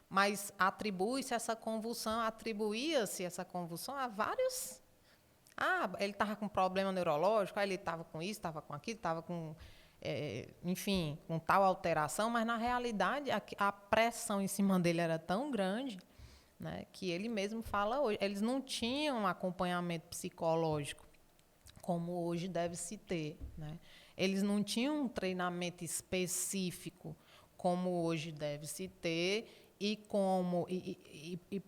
mas atribuía-se essa convulsão a vários... ele estava com problema neurológico, aí ele estava com isso, estava com aquilo, estava com... enfim, com tal alteração, mas, na realidade, a pressão em cima dele era tão grande, né, que ele mesmo fala hoje. Eles não tinham um acompanhamento psicológico como hoje deve se ter, né? Eles não tinham um treinamento específico como hoje deve se ter, e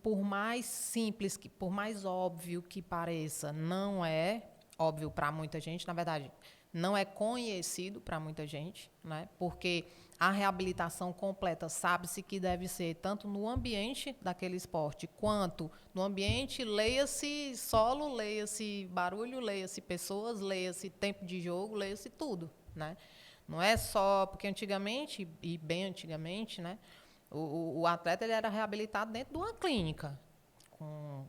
por mais simples, por mais óbvio que pareça, não é óbvio para muita gente, na verdade, não é conhecido para muita gente, né? Porque a reabilitação completa sabe-se que deve ser tanto no ambiente daquele esporte, quanto no ambiente, leia-se solo, leia-se barulho, leia-se pessoas, leia-se tempo de jogo, leia-se tudo, né? Não é só... Porque antigamente, e bem antigamente, né, o atleta ele era reabilitado dentro de uma clínica,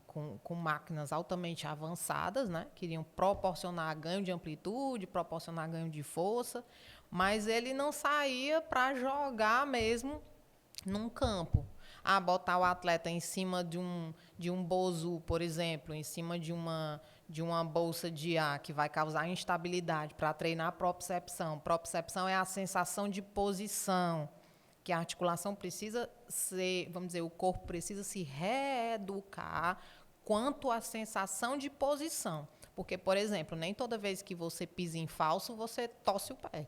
com máquinas altamente avançadas, né, que iriam proporcionar ganho de amplitude, proporcionar ganho de força, mas ele não saía para jogar mesmo num campo. Botar o atleta em cima de um bozu, por exemplo, em cima de uma bolsa de ar que vai causar instabilidade para treinar a propriocepção. Propriocepção é a sensação de posição, que a articulação precisa ser, vamos dizer, o corpo precisa se reeducar quanto à sensação de posição. Porque, por exemplo, nem toda vez que você pisa em falso, você torce o pé.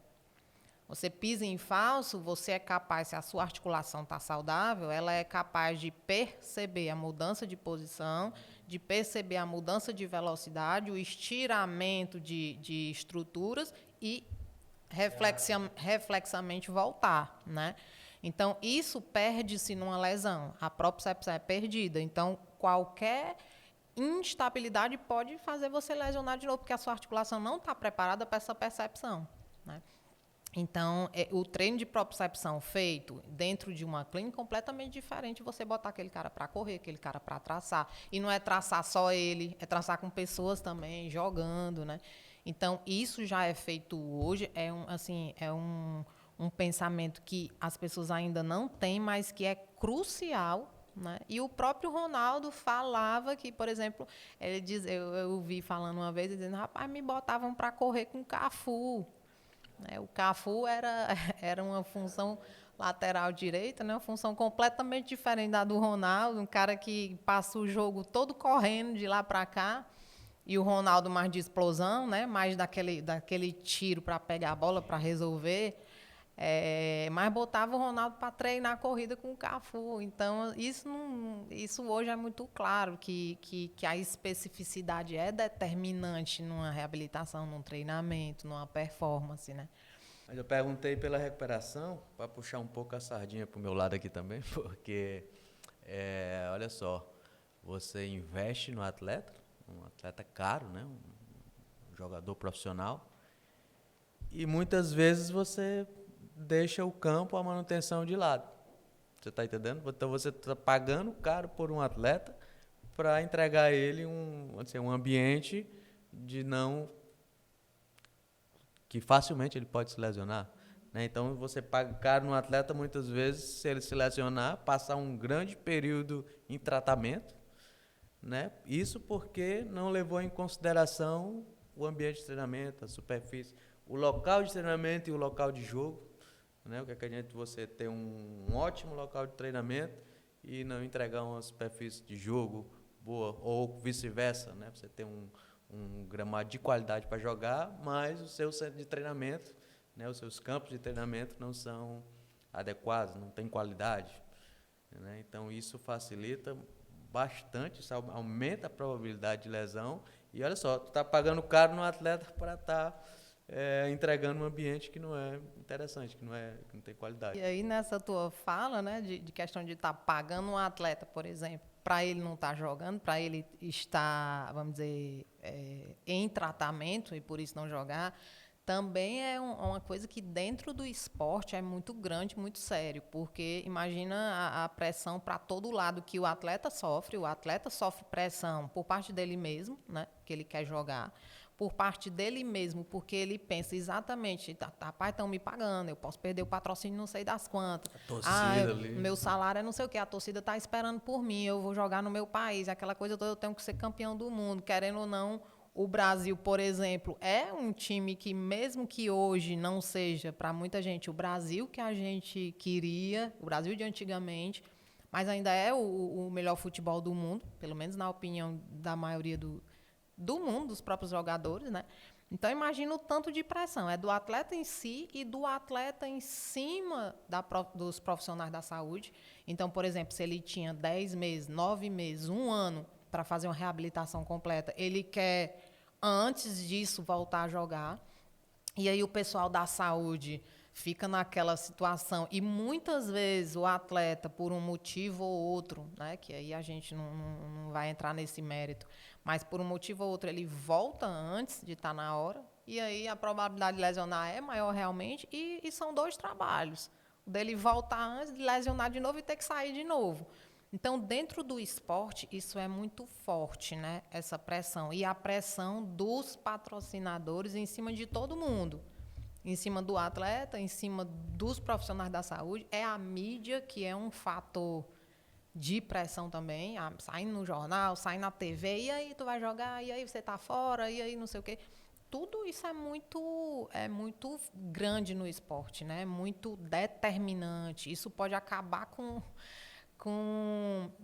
Você pisa em falso, você é capaz, se a sua articulação está saudável, ela é capaz de perceber a mudança de posição, de perceber a mudança de velocidade, o estiramento de estruturas e reflexamente voltar, né? Então, isso perde-se numa lesão. A propriocepção é perdida. Então, qualquer instabilidade pode fazer você lesionar de novo, porque a sua articulação não está preparada para essa percepção, né? Então, o treino de propriocepção feito dentro de uma clínica é completamente diferente de você botar aquele cara para correr, aquele cara para traçar. E não é traçar só ele, é traçar com pessoas também, jogando, né? Então, isso já é feito hoje, um pensamento que as pessoas ainda não têm, mas que é crucial, né? E o próprio Ronaldo falava que, por exemplo, ele diz, eu vi falando uma vez, dizendo, rapaz, me botavam para correr com o Cafu. O Cafu era uma função lateral direita, né? Uma função completamente diferente da do Ronaldo, um cara que passa o jogo todo correndo de lá para cá, e o Ronaldo mais de explosão, né? Mais daquele tiro para pegar a bola, para resolver. Mas botava o Ronaldo para treinar a corrida com o Cafu. Então, isso hoje é muito claro, que a especificidade é determinante numa reabilitação, num treinamento, numa performance, né? Mas eu perguntei pela recuperação, para puxar um pouco a sardinha para o meu lado aqui também, porque, olha só, você investe no atleta, um atleta caro, né? Um jogador profissional, e muitas vezes você deixa o campo, a manutenção de lado. Você está entendendo? Então você está pagando caro por um atleta para entregar a ele um ambiente que facilmente ele pode se lesionar, né? Então você paga caro no atleta, muitas vezes, se ele se lesionar, passar um grande período em tratamento, né? Isso porque não levou em consideração o ambiente de treinamento, a superfície, o local de treinamento e o local de jogo, né? O que adianta você ter um ótimo local de treinamento e não entregar uma superfície de jogo boa, ou vice-versa, né? Você ter um gramado de qualidade para jogar, mas o seu centro de treinamento, né? Os seus campos de treinamento não são adequados, não tem qualidade, né? Então isso facilita bastante, isso aumenta a probabilidade de lesão. E olha só, tu está pagando caro no atleta para estar entregando um ambiente que não é interessante, que não tem qualidade. E aí, nessa tua fala, né, de questão de estar pagando um atleta, por exemplo, para ele não estar jogando, para ele estar, vamos dizer, em tratamento e por isso não jogar, também é uma coisa que dentro do esporte é muito grande, muito sério, porque imagina a pressão para todo lado que o atleta sofre pressão por parte dele mesmo, né, que ele quer jogar, por parte dele mesmo, porque ele pensa exatamente, rapaz, estão me pagando, eu posso perder o patrocínio não sei das quantas. A torcida ali. Meu salário é não sei o quê, a torcida está esperando por mim, eu vou jogar no meu país, aquela coisa toda, eu tenho que ser campeão do mundo, querendo ou não. O Brasil, por exemplo, é um time que, mesmo que hoje não seja, para muita gente, o Brasil que a gente queria, o Brasil de antigamente, mas ainda é o melhor futebol do mundo, pelo menos na opinião da maioria do mundo, dos próprios jogadores, né? Então, imagina o tanto de pressão. É do atleta em si e do atleta em cima dos profissionais da saúde. Então, por exemplo, se ele tinha 10 meses, 9 meses, 1 ano para fazer uma reabilitação completa, ele quer, antes disso, voltar a jogar. E aí o pessoal da saúde fica naquela situação. E muitas vezes o atleta, por um motivo ou outro, né, que aí a gente não vai entrar nesse mérito, mas por um motivo ou outro ele volta antes de estar na hora, e aí a probabilidade de lesionar é maior realmente, e são 2 trabalhos. O dele voltar antes de lesionar de novo e ter que sair de novo. Então, dentro do esporte, isso é muito forte, né? Essa pressão. E a pressão dos patrocinadores em cima de todo mundo. Em cima do atleta, em cima dos profissionais da saúde. É a mídia que é um fator de pressão também. Saindo no jornal, saindo na TV. E aí, tu vai jogar? E aí, você tá fora? E aí, não sei o quê. Tudo isso é muito grande no esporte, né? Muito determinante. Isso pode acabar com,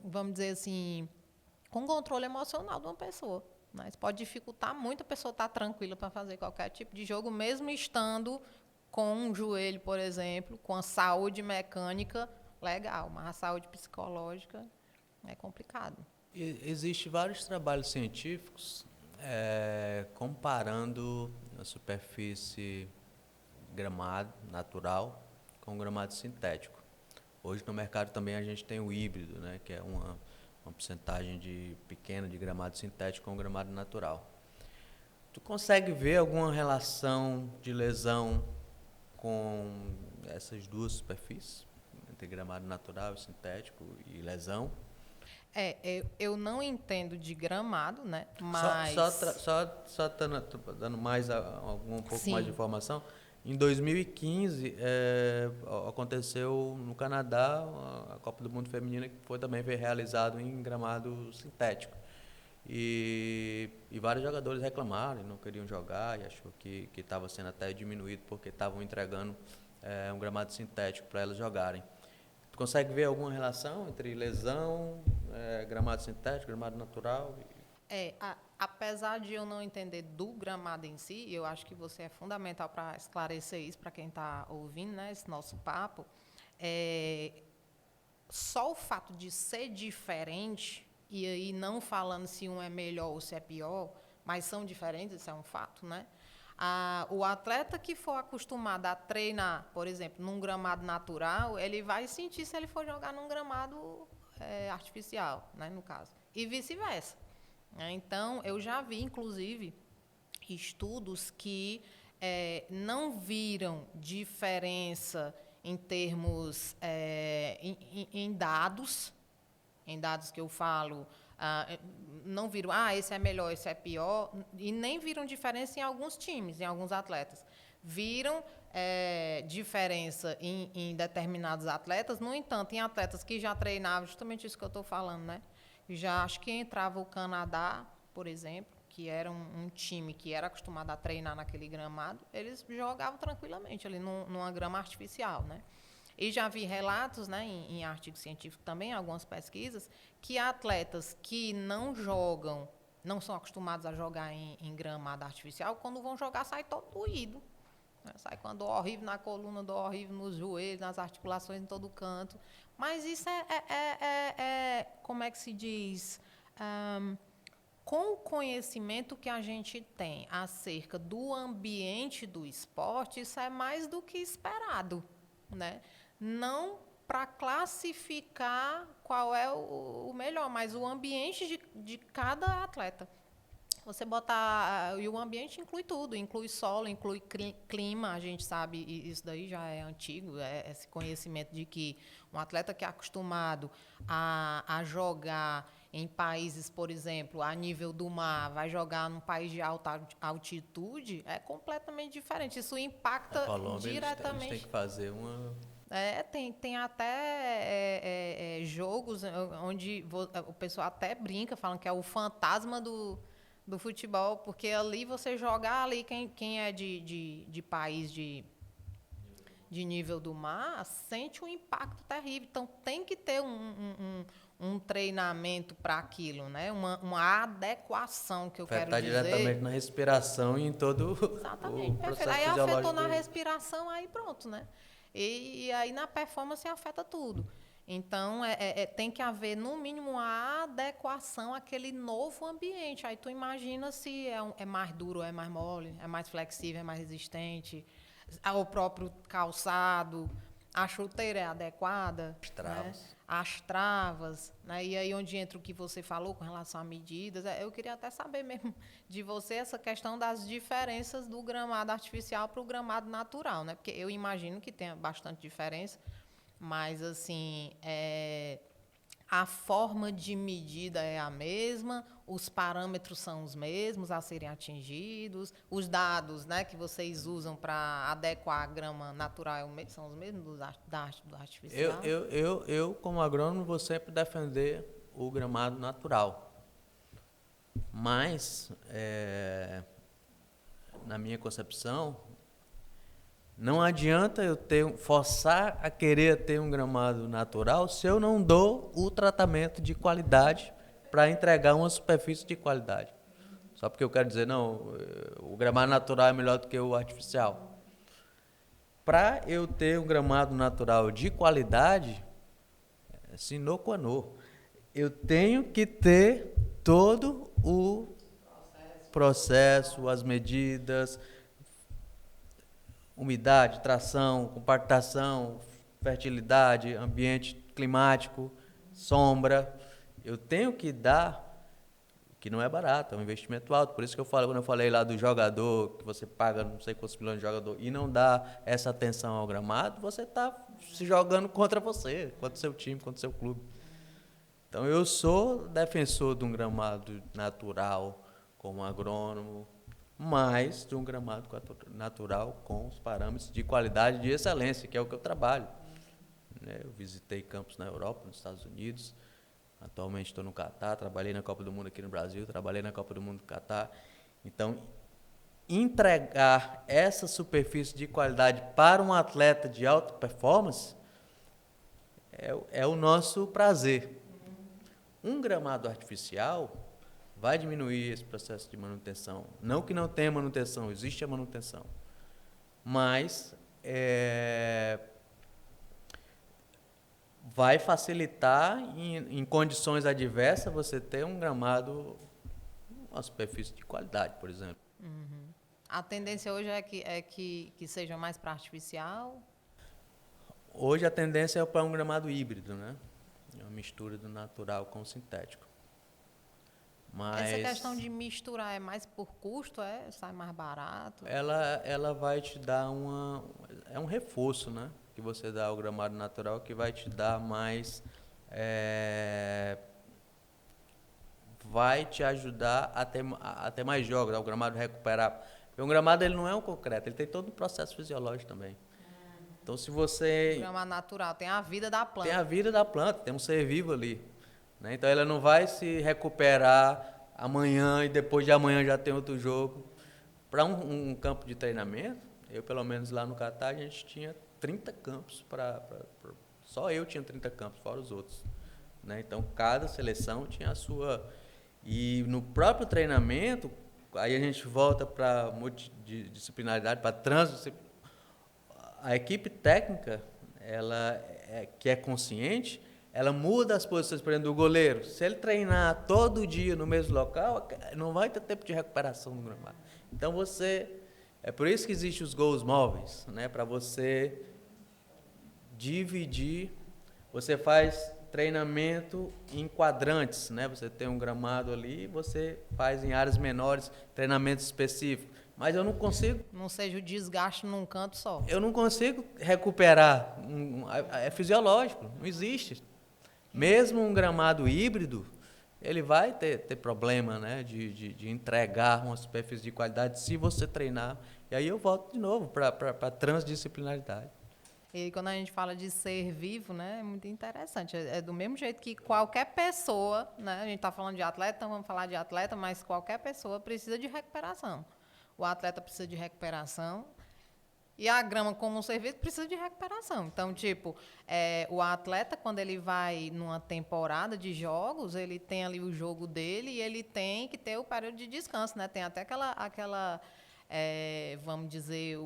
vamos dizer assim, com o controle emocional de uma pessoa. Né? Isso pode dificultar muito a pessoa estar tranquila para fazer qualquer tipo de jogo, mesmo estando com um joelho, por exemplo, com a saúde mecânica legal, mas a saúde psicológica é complicado. Existem vários trabalhos científicos comparando a superfície gramado natural com o gramado sintético. Hoje no mercado também a gente tem o híbrido, né, que é uma porcentagem pequena de gramado sintético com gramado natural. Tu consegue ver alguma relação de lesão com essas 2 superfícies, entre gramado natural e sintético e lesão? Eu não entendo de gramado, né? Mas Só dando mais um pouco Sim. mais de informação. Em 2015, aconteceu no Canadá a Copa do Mundo Feminina, que também foi realizado em gramado sintético. E vários jogadores reclamaram e não queriam jogar, e achou que estava sendo até diminuído porque estavam entregando um gramado sintético para elas jogarem. Tu consegue ver alguma relação entre lesão, gramado sintético, gramado natural? Apesar de eu não entender do gramado em si, eu acho que você é fundamental para esclarecer isso para quem está ouvindo, né, esse nosso papo. Só o fato de ser diferente, e aí não falando se um é melhor ou se é pior, mas são diferentes, isso é um fato, né? O atleta que for acostumado a treinar, por exemplo, num gramado natural, ele vai sentir se ele for jogar num gramado artificial, né, no caso, e vice-versa. Então, eu já vi, inclusive, estudos que não viram diferença em termos em dados que eu falo, não viram, esse é melhor, esse é pior, e nem viram diferença em alguns times, em alguns atletas. Viram diferença em determinados atletas, no entanto, em atletas que já treinavam, justamente isso que eu estou falando, né? Já acho que entrava o Canadá, por exemplo, que era um time que era acostumado a treinar naquele gramado, eles jogavam tranquilamente ali numa grama artificial, né? E já vi relatos, né, em artigo científico também, algumas pesquisas, que atletas que não jogam, não são acostumados a jogar em gramado artificial, quando vão jogar, sai todo doído. Né? Sai com dor horrível na coluna, dor horrível nos joelhos, nas articulações, em todo canto. Mas isso como é que se diz? Com o conhecimento que a gente tem acerca do ambiente do esporte, isso é mais do que esperado, né? Não para classificar qual é o melhor, mas o ambiente de cada atleta. Você botar... E o ambiente inclui tudo, inclui solo, inclui clima, a gente sabe, e isso daí já é antigo, esse conhecimento de que um atleta que é acostumado a jogar em países, por exemplo, a nível do mar, vai jogar num país de alta altitude, é completamente diferente. Isso impacta diretamente. Eles têm que fazer uma... Tem até jogos onde o pessoal até brinca, falam que é o fantasma do futebol, porque ali você jogar ali, quem é de país de nível do mar, sente um impacto terrível. Então, tem que ter um treinamento para aquilo, né? Uma adequação, que eu quero dizer. Afetar diretamente na respiração e em todo Exatamente, o processo aí fisiológico. Afetou na respiração, aí pronto, né? E aí na performance afeta tudo. Então, tem que haver, no mínimo, uma adequação àquele novo ambiente. Aí tu imagina se é mais duro, é mais mole, é mais flexível, é mais resistente, O próprio calçado, a chuteira é adequada, As travas. né? As travas, né? E aí onde entra o que você falou com relação a medidas, eu queria até saber mesmo de você essa questão das diferenças do gramado artificial para o gramado natural, né? Porque eu imagino que tenha bastante diferença, mas assim, a forma de medida é a mesma, os parâmetros são os mesmos a serem atingidos, os dados, né, que vocês usam para adequar a grama natural são os mesmos do artificial? Eu, como agrônomo, vou sempre defender o gramado natural. Mas, na minha concepção, não adianta eu forçar a querer ter um gramado natural se eu não dou o tratamento de qualidade para entregar uma superfície de qualidade. Só porque eu quero dizer, não, o gramado natural é melhor do que o artificial. Para eu ter um gramado natural de qualidade, sine qua non, eu tenho que ter todo o processo, as medidas, umidade, tração, compactação, fertilidade, ambiente climático, sombra. Eu tenho que dar, que não é barato, é um investimento alto. Por isso que eu falo, quando eu falei lá do jogador, que você paga não sei quantos milhões de jogador e não dá essa atenção ao gramado, você está se jogando contra você, contra o seu time, contra o seu clube. Então eu sou defensor de um gramado natural como agrônomo, mas de um gramado natural com os parâmetros de qualidade e de excelência, que é o que eu trabalho. Eu visitei campos na Europa, nos Estados Unidos, atualmente estou no Catar, trabalhei na Copa do Mundo aqui no Brasil, trabalhei na Copa do Mundo no Catar. Então, entregar essa superfície de qualidade para um atleta de alta performance é o nosso prazer. Um gramado artificial vai diminuir esse processo de manutenção. Não que não tenha manutenção, existe a manutenção. Mas vai facilitar, em condições adversas, você ter um gramado, uma superfície de qualidade, por exemplo. Uhum. A tendência hoje é que seja mais para artificial? Hoje a tendência é para um gramado híbrido, né? É uma mistura do natural com o sintético. Mas essa questão de misturar é mais por custo, sai mais barato? Ela vai te dar é um reforço, né? Que você dá ao gramado natural, que vai te dar mais, vai te ajudar a ter mais jogos, ao gramado recuperar. Porque um gramado ele não é um concreto, ele tem todo um processo fisiológico também. Então se você... O gramado natural tem a vida da planta. Tem a vida da planta, tem um ser vivo ali. Né? Então ela não vai se recuperar amanhã e depois de amanhã já tem outro jogo. Para um campo de treinamento, eu pelo menos lá no Catar, a gente tinha 30 campos. Só eu tinha 30 campos, fora os outros. Né? Então cada seleção tinha a sua... E no próprio treinamento, aí a gente volta para multidisciplinaridade, para transdisciplinaridade. A equipe técnica, que é consciente, ela muda as posições, por exemplo, do goleiro. Se ele treinar todo dia no mesmo local, não vai ter tempo de recuperação no gramado. Então é por isso que existem os gols móveis, né? Para você dividir, você faz treinamento em quadrantes, né? Você tem um gramado ali, você faz em áreas menores, treinamentos específicos. Mas eu não consigo... Não seja o desgaste num canto só. Eu não consigo recuperar. É fisiológico, não existe. Mesmo um gramado híbrido, ele vai ter problema, né, de entregar uma superfície de qualidade se você treinar. E aí eu volto de novo para a transdisciplinaridade. E quando a gente fala de ser vivo, né, é muito interessante. É do mesmo jeito que qualquer pessoa, né, a gente está falando de atleta, então vamos falar de atleta, mas qualquer pessoa precisa de recuperação. O atleta precisa de recuperação e a grama, como um ser vivo, precisa de recuperação. Então, o atleta, quando ele vai numa temporada de jogos, ele tem ali o jogo dele e ele tem que ter o período de descanso, né? Tem até aquela vamos dizer,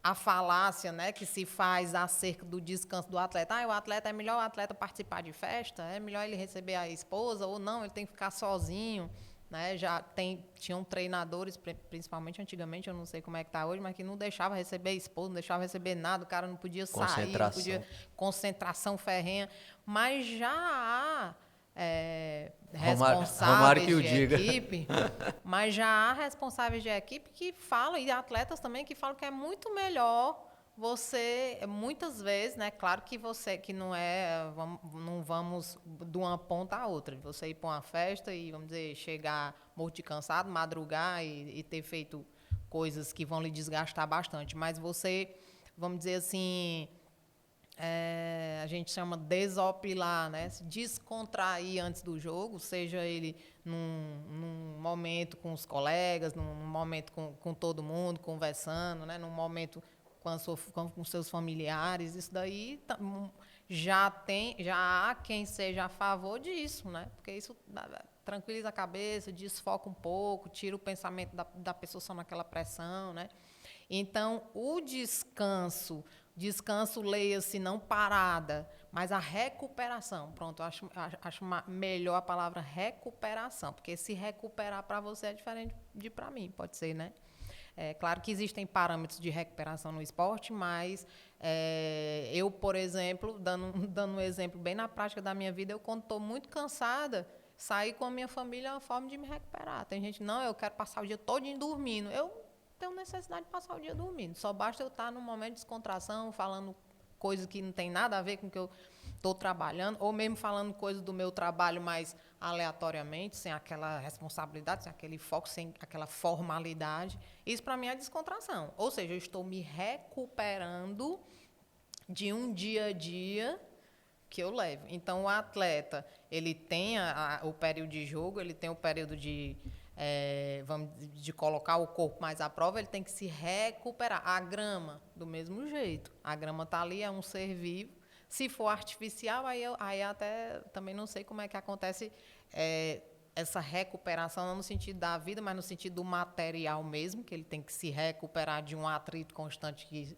a falácia, né, que se faz acerca do descanso do atleta. O atleta é melhor o atleta participar de festa, é melhor ele receber a esposa ou não, ele tem que ficar sozinho. né? Tinham treinadores, principalmente antigamente, eu não sei como é que está hoje, mas que não deixava receber esposa, não deixava receber nada, o cara não podia sair, não podia concentração ferrenha. Mas já há responsáveis que o de diga. equipe, mas já há responsáveis de equipe que falam, e atletas também que falam que é muito melhor você, muitas vezes, né? Claro que você, que não vamos de uma ponta a outra, você ir para uma festa e, vamos dizer, chegar morto de cansado, madrugar e ter feito coisas que vão lhe desgastar bastante, mas você, vamos dizer assim, a gente chama desopilar, né? Se descontrair antes do jogo, seja ele num momento com os colegas, num momento com todo mundo, conversando, né? Num momento com seus familiares, isso daí já há quem seja a favor disso, né? Porque isso tranquiliza a cabeça, desfoca um pouco, tira o pensamento da pessoa só naquela pressão, né? Então, o descanso, leia-se não parada, mas a recuperação. Pronto, eu acho melhor a palavra recuperação, porque se recuperar para você é diferente de para mim, pode ser, né? É claro que existem parâmetros de recuperação no esporte, mas eu, por exemplo, dando um exemplo bem na prática da minha vida, eu, quando estou muito cansada, sair com a minha família é uma forma de me recuperar. Tem gente, não, eu quero passar o dia todinho dormindo. Eu tenho necessidade de passar o dia dormindo. Só basta eu estar num momento de descontração, falando coisas que não tem nada a ver com o que eu estou trabalhando, ou mesmo falando coisas do meu trabalho mais aleatoriamente, sem aquela responsabilidade, sem aquele foco, sem aquela formalidade. Isso, para mim, é descontração. Ou seja, eu estou me recuperando de um dia a dia que eu levo. Então, o atleta, ele tem o período de jogo, ele tem o período de colocar o corpo mais à prova, ele tem que se recuperar. A grama, do mesmo jeito. A grama está ali, é um ser vivo. Se for artificial, aí até também não sei como é que acontece essa recuperação, não no sentido da vida, mas no sentido do material mesmo, que ele tem que se recuperar de um atrito constante que,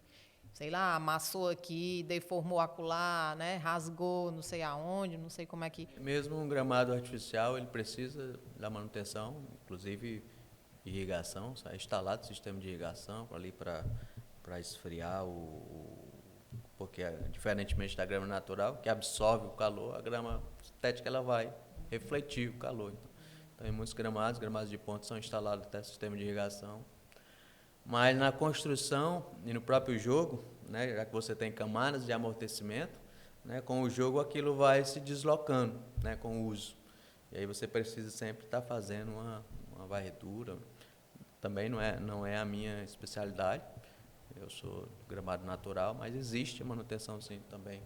sei lá, amassou aqui, deformou acolá, né, rasgou não sei aonde, não sei como é que... Mesmo um gramado artificial, ele precisa da manutenção, inclusive irrigação, é instalado sistema de irrigação ali para esfriar porque diferentemente da grama natural, que absorve o calor, a grama sintética ela vai refletir o calor. Então, em muitos gramados de ponta são instalados até sistema de irrigação. Mas na construção e no próprio jogo, né, já que você tem camadas de amortecimento, né, com o jogo aquilo vai se deslocando, né, com o uso. E aí você precisa sempre estar fazendo uma varredura. Também não é a minha especialidade. Eu sou gramado natural, mas existe a manutenção, sim, também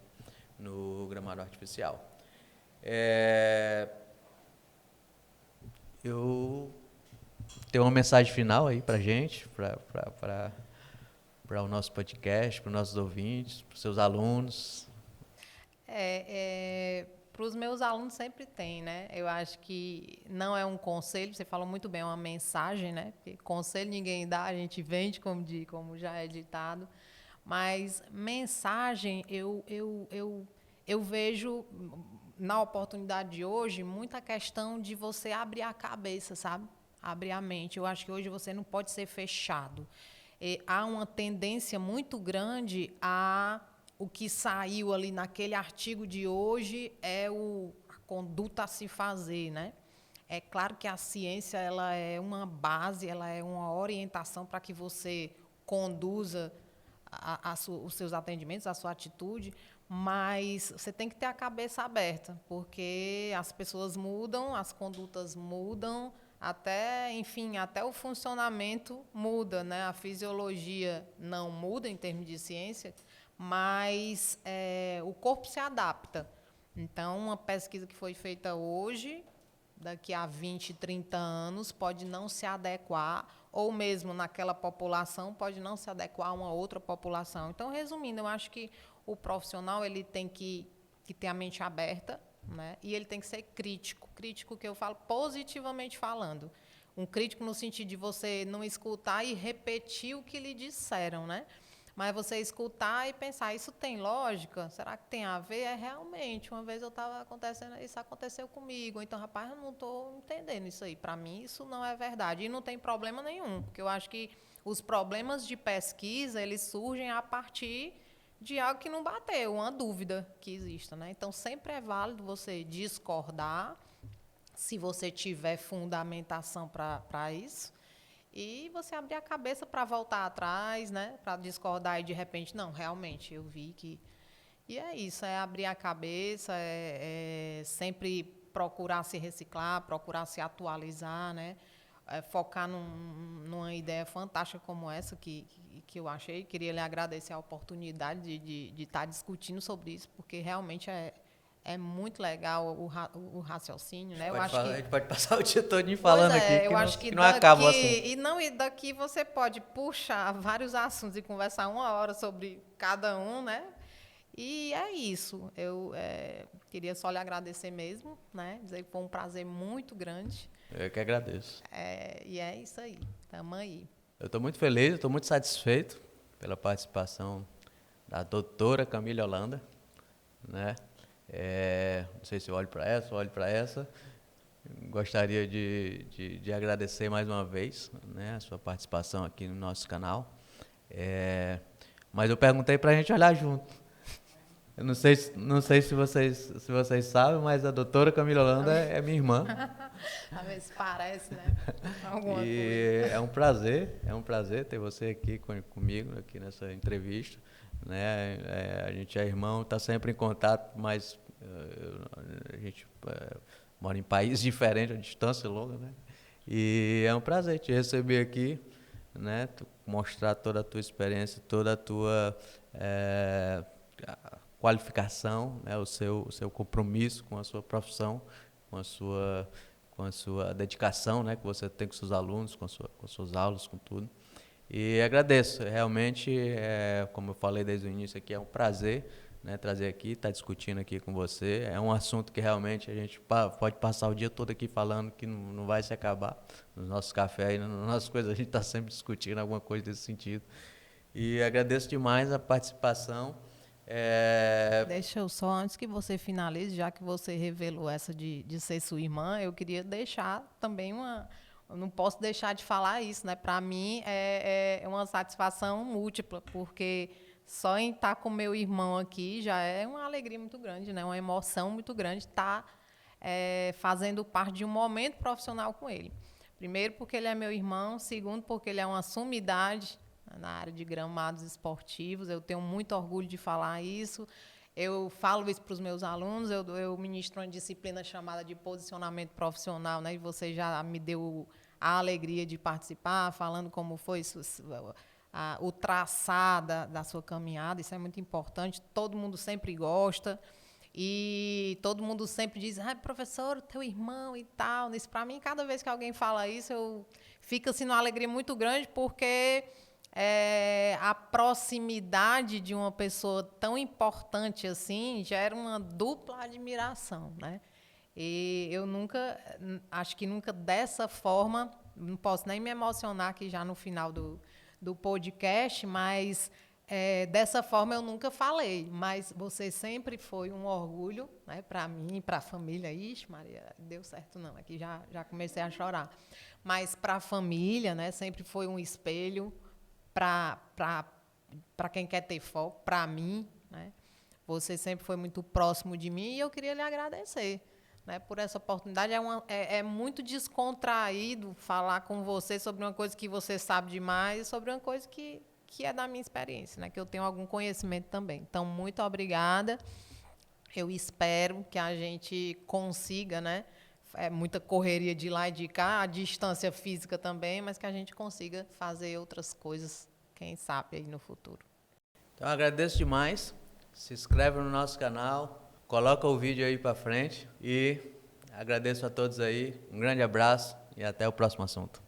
no gramado artificial. Eu tenho uma mensagem final aí para a gente, para o nosso podcast, para os nossos ouvintes, para os seus alunos. Para os meus alunos sempre tem, né? Eu acho que não é um conselho, você falou muito bem, é uma mensagem, né? Porque conselho ninguém dá, a gente vende, como já é ditado. Mas mensagem, eu vejo na oportunidade de hoje muita questão de você abrir a cabeça, sabe? Abrir a mente. Eu acho que hoje você não pode ser fechado. Há uma tendência muito grande a... O que saiu ali naquele artigo de hoje é a conduta a se fazer, né? É claro que a ciência ela é uma base, ela é uma orientação para que você conduza os seus atendimentos, a sua atitude, mas você tem que ter a cabeça aberta, porque as pessoas mudam, as condutas mudam, até o funcionamento muda, né? A fisiologia não muda em termos de ciência, mas o corpo se adapta. Então, uma pesquisa que foi feita hoje, daqui a 20, 30 anos, pode não se adequar, ou mesmo naquela população, pode não se adequar a uma outra população. Então, resumindo, eu acho que o profissional ele tem que ter a mente aberta, né? E ele tem que ser crítico. Crítico que eu falo positivamente falando. Um crítico no sentido de você não escutar e repetir o que lhe disseram, né? Mas você escutar e pensar, isso tem lógica? Será que tem a ver? É realmente, uma vez eu estava acontecendo, isso aconteceu comigo. Então, rapaz, eu não estou entendendo isso aí. Para mim, isso não é verdade. E não tem problema nenhum, porque eu acho que os problemas de pesquisa, eles surgem a partir de algo que não bateu, uma dúvida que exista, né? Então, sempre é válido você discordar, se você tiver fundamentação para isso, e você abrir a cabeça para voltar atrás, né? Para discordar e de repente, não, realmente, eu vi que... E é isso, é abrir a cabeça, é sempre procurar se reciclar, procurar se atualizar, né? Focar numa ideia fantástica como essa que eu achei. Queria lhe agradecer a oportunidade de estar discutindo sobre isso, porque realmente é muito legal o raciocínio, né? A gente pode passar o dia todo falando aqui, eu acho que não acaba o assunto. E daqui você pode puxar vários assuntos e conversar 1 hora sobre cada um, né? E é isso. Eu queria só lhe agradecer mesmo, né? Dizer que foi um prazer muito grande. Eu que agradeço. E é isso aí. Tamo aí. Eu estou muito feliz, estou muito satisfeito pela participação da doutora Camille Holanda, né? Não sei se eu olho para essa ou olho para essa. Gostaria de agradecer mais uma vez, né, a sua participação aqui no nosso canal. Mas eu perguntei para a gente olhar junto. Eu não sei se vocês sabem, mas a doutora Camille Holanda é minha irmã. A ver se parece, né? Alguma coisa. É um prazer ter você aqui comigo, aqui nessa entrevista. Né? A gente é irmão, está sempre em contato, mas a gente mora em países diferentes, a distância é longa, né? E é um prazer te receber aqui, né? Mostrar toda a tua experiência, toda a tua qualificação, né? O seu compromisso com a sua profissão, com a sua dedicação, né? Que você tem com seus alunos, com suas aulas, com tudo. E agradeço, realmente, como eu falei desde o início aqui, é um prazer, né, trazer aqui, estar discutindo aqui com você. É um assunto que realmente a gente pode passar o dia todo aqui falando que não vai se acabar. Nos nossos cafés, nas nossas coisas, a gente está sempre discutindo alguma coisa desse sentido. E agradeço demais a participação. Deixa eu só, antes que você finalize, já que você revelou essa de ser sua irmã, eu queria deixar também eu não posso deixar de falar isso, né? Para mim é uma satisfação múltipla, porque só em estar com meu irmão aqui já é uma alegria muito grande, né? Uma emoção muito grande estar fazendo parte de um momento profissional com ele. Primeiro, porque ele é meu irmão. Segundo, porque ele é uma sumidade na área de gramados esportivos. Eu tenho muito orgulho de falar isso. Eu falo isso para os meus alunos. Eu ministro uma disciplina chamada de posicionamento profissional, né? E você já me deu a alegria de participar, falando como foi o traçar da sua caminhada. Isso é muito importante. Todo mundo sempre gosta. E todo mundo sempre diz, professor, teu irmão e tal. Isso, para mim, cada vez que alguém fala isso, eu fico assim, numa alegria muito grande, porque a proximidade de uma pessoa tão importante assim gera uma dupla admiração, né? E eu acho que nunca dessa forma, não posso nem me emocionar aqui já no final do podcast, mas dessa forma eu nunca falei, mas você sempre foi um orgulho, né, para mim, para a família. Ixi, Maria, deu certo não, aqui já comecei a chorar. Mas para a família, né, sempre foi um espelho para quem quer ter foco, para mim, né? Você sempre foi muito próximo de mim e eu queria lhe agradecer, né, por essa oportunidade. É muito descontraído falar com você sobre uma coisa que você sabe demais, sobre uma coisa que é da minha experiência, né, que eu tenho algum conhecimento também. Então, muito obrigada. Eu espero que a gente consiga, né, muita correria de lá e de cá, a distância física também, mas que a gente consiga fazer outras coisas, quem sabe, aí no futuro. Então, agradeço demais. Se inscreve no nosso canal, coloca o vídeo aí para frente e agradeço a todos aí. Um grande abraço e até o próximo assunto.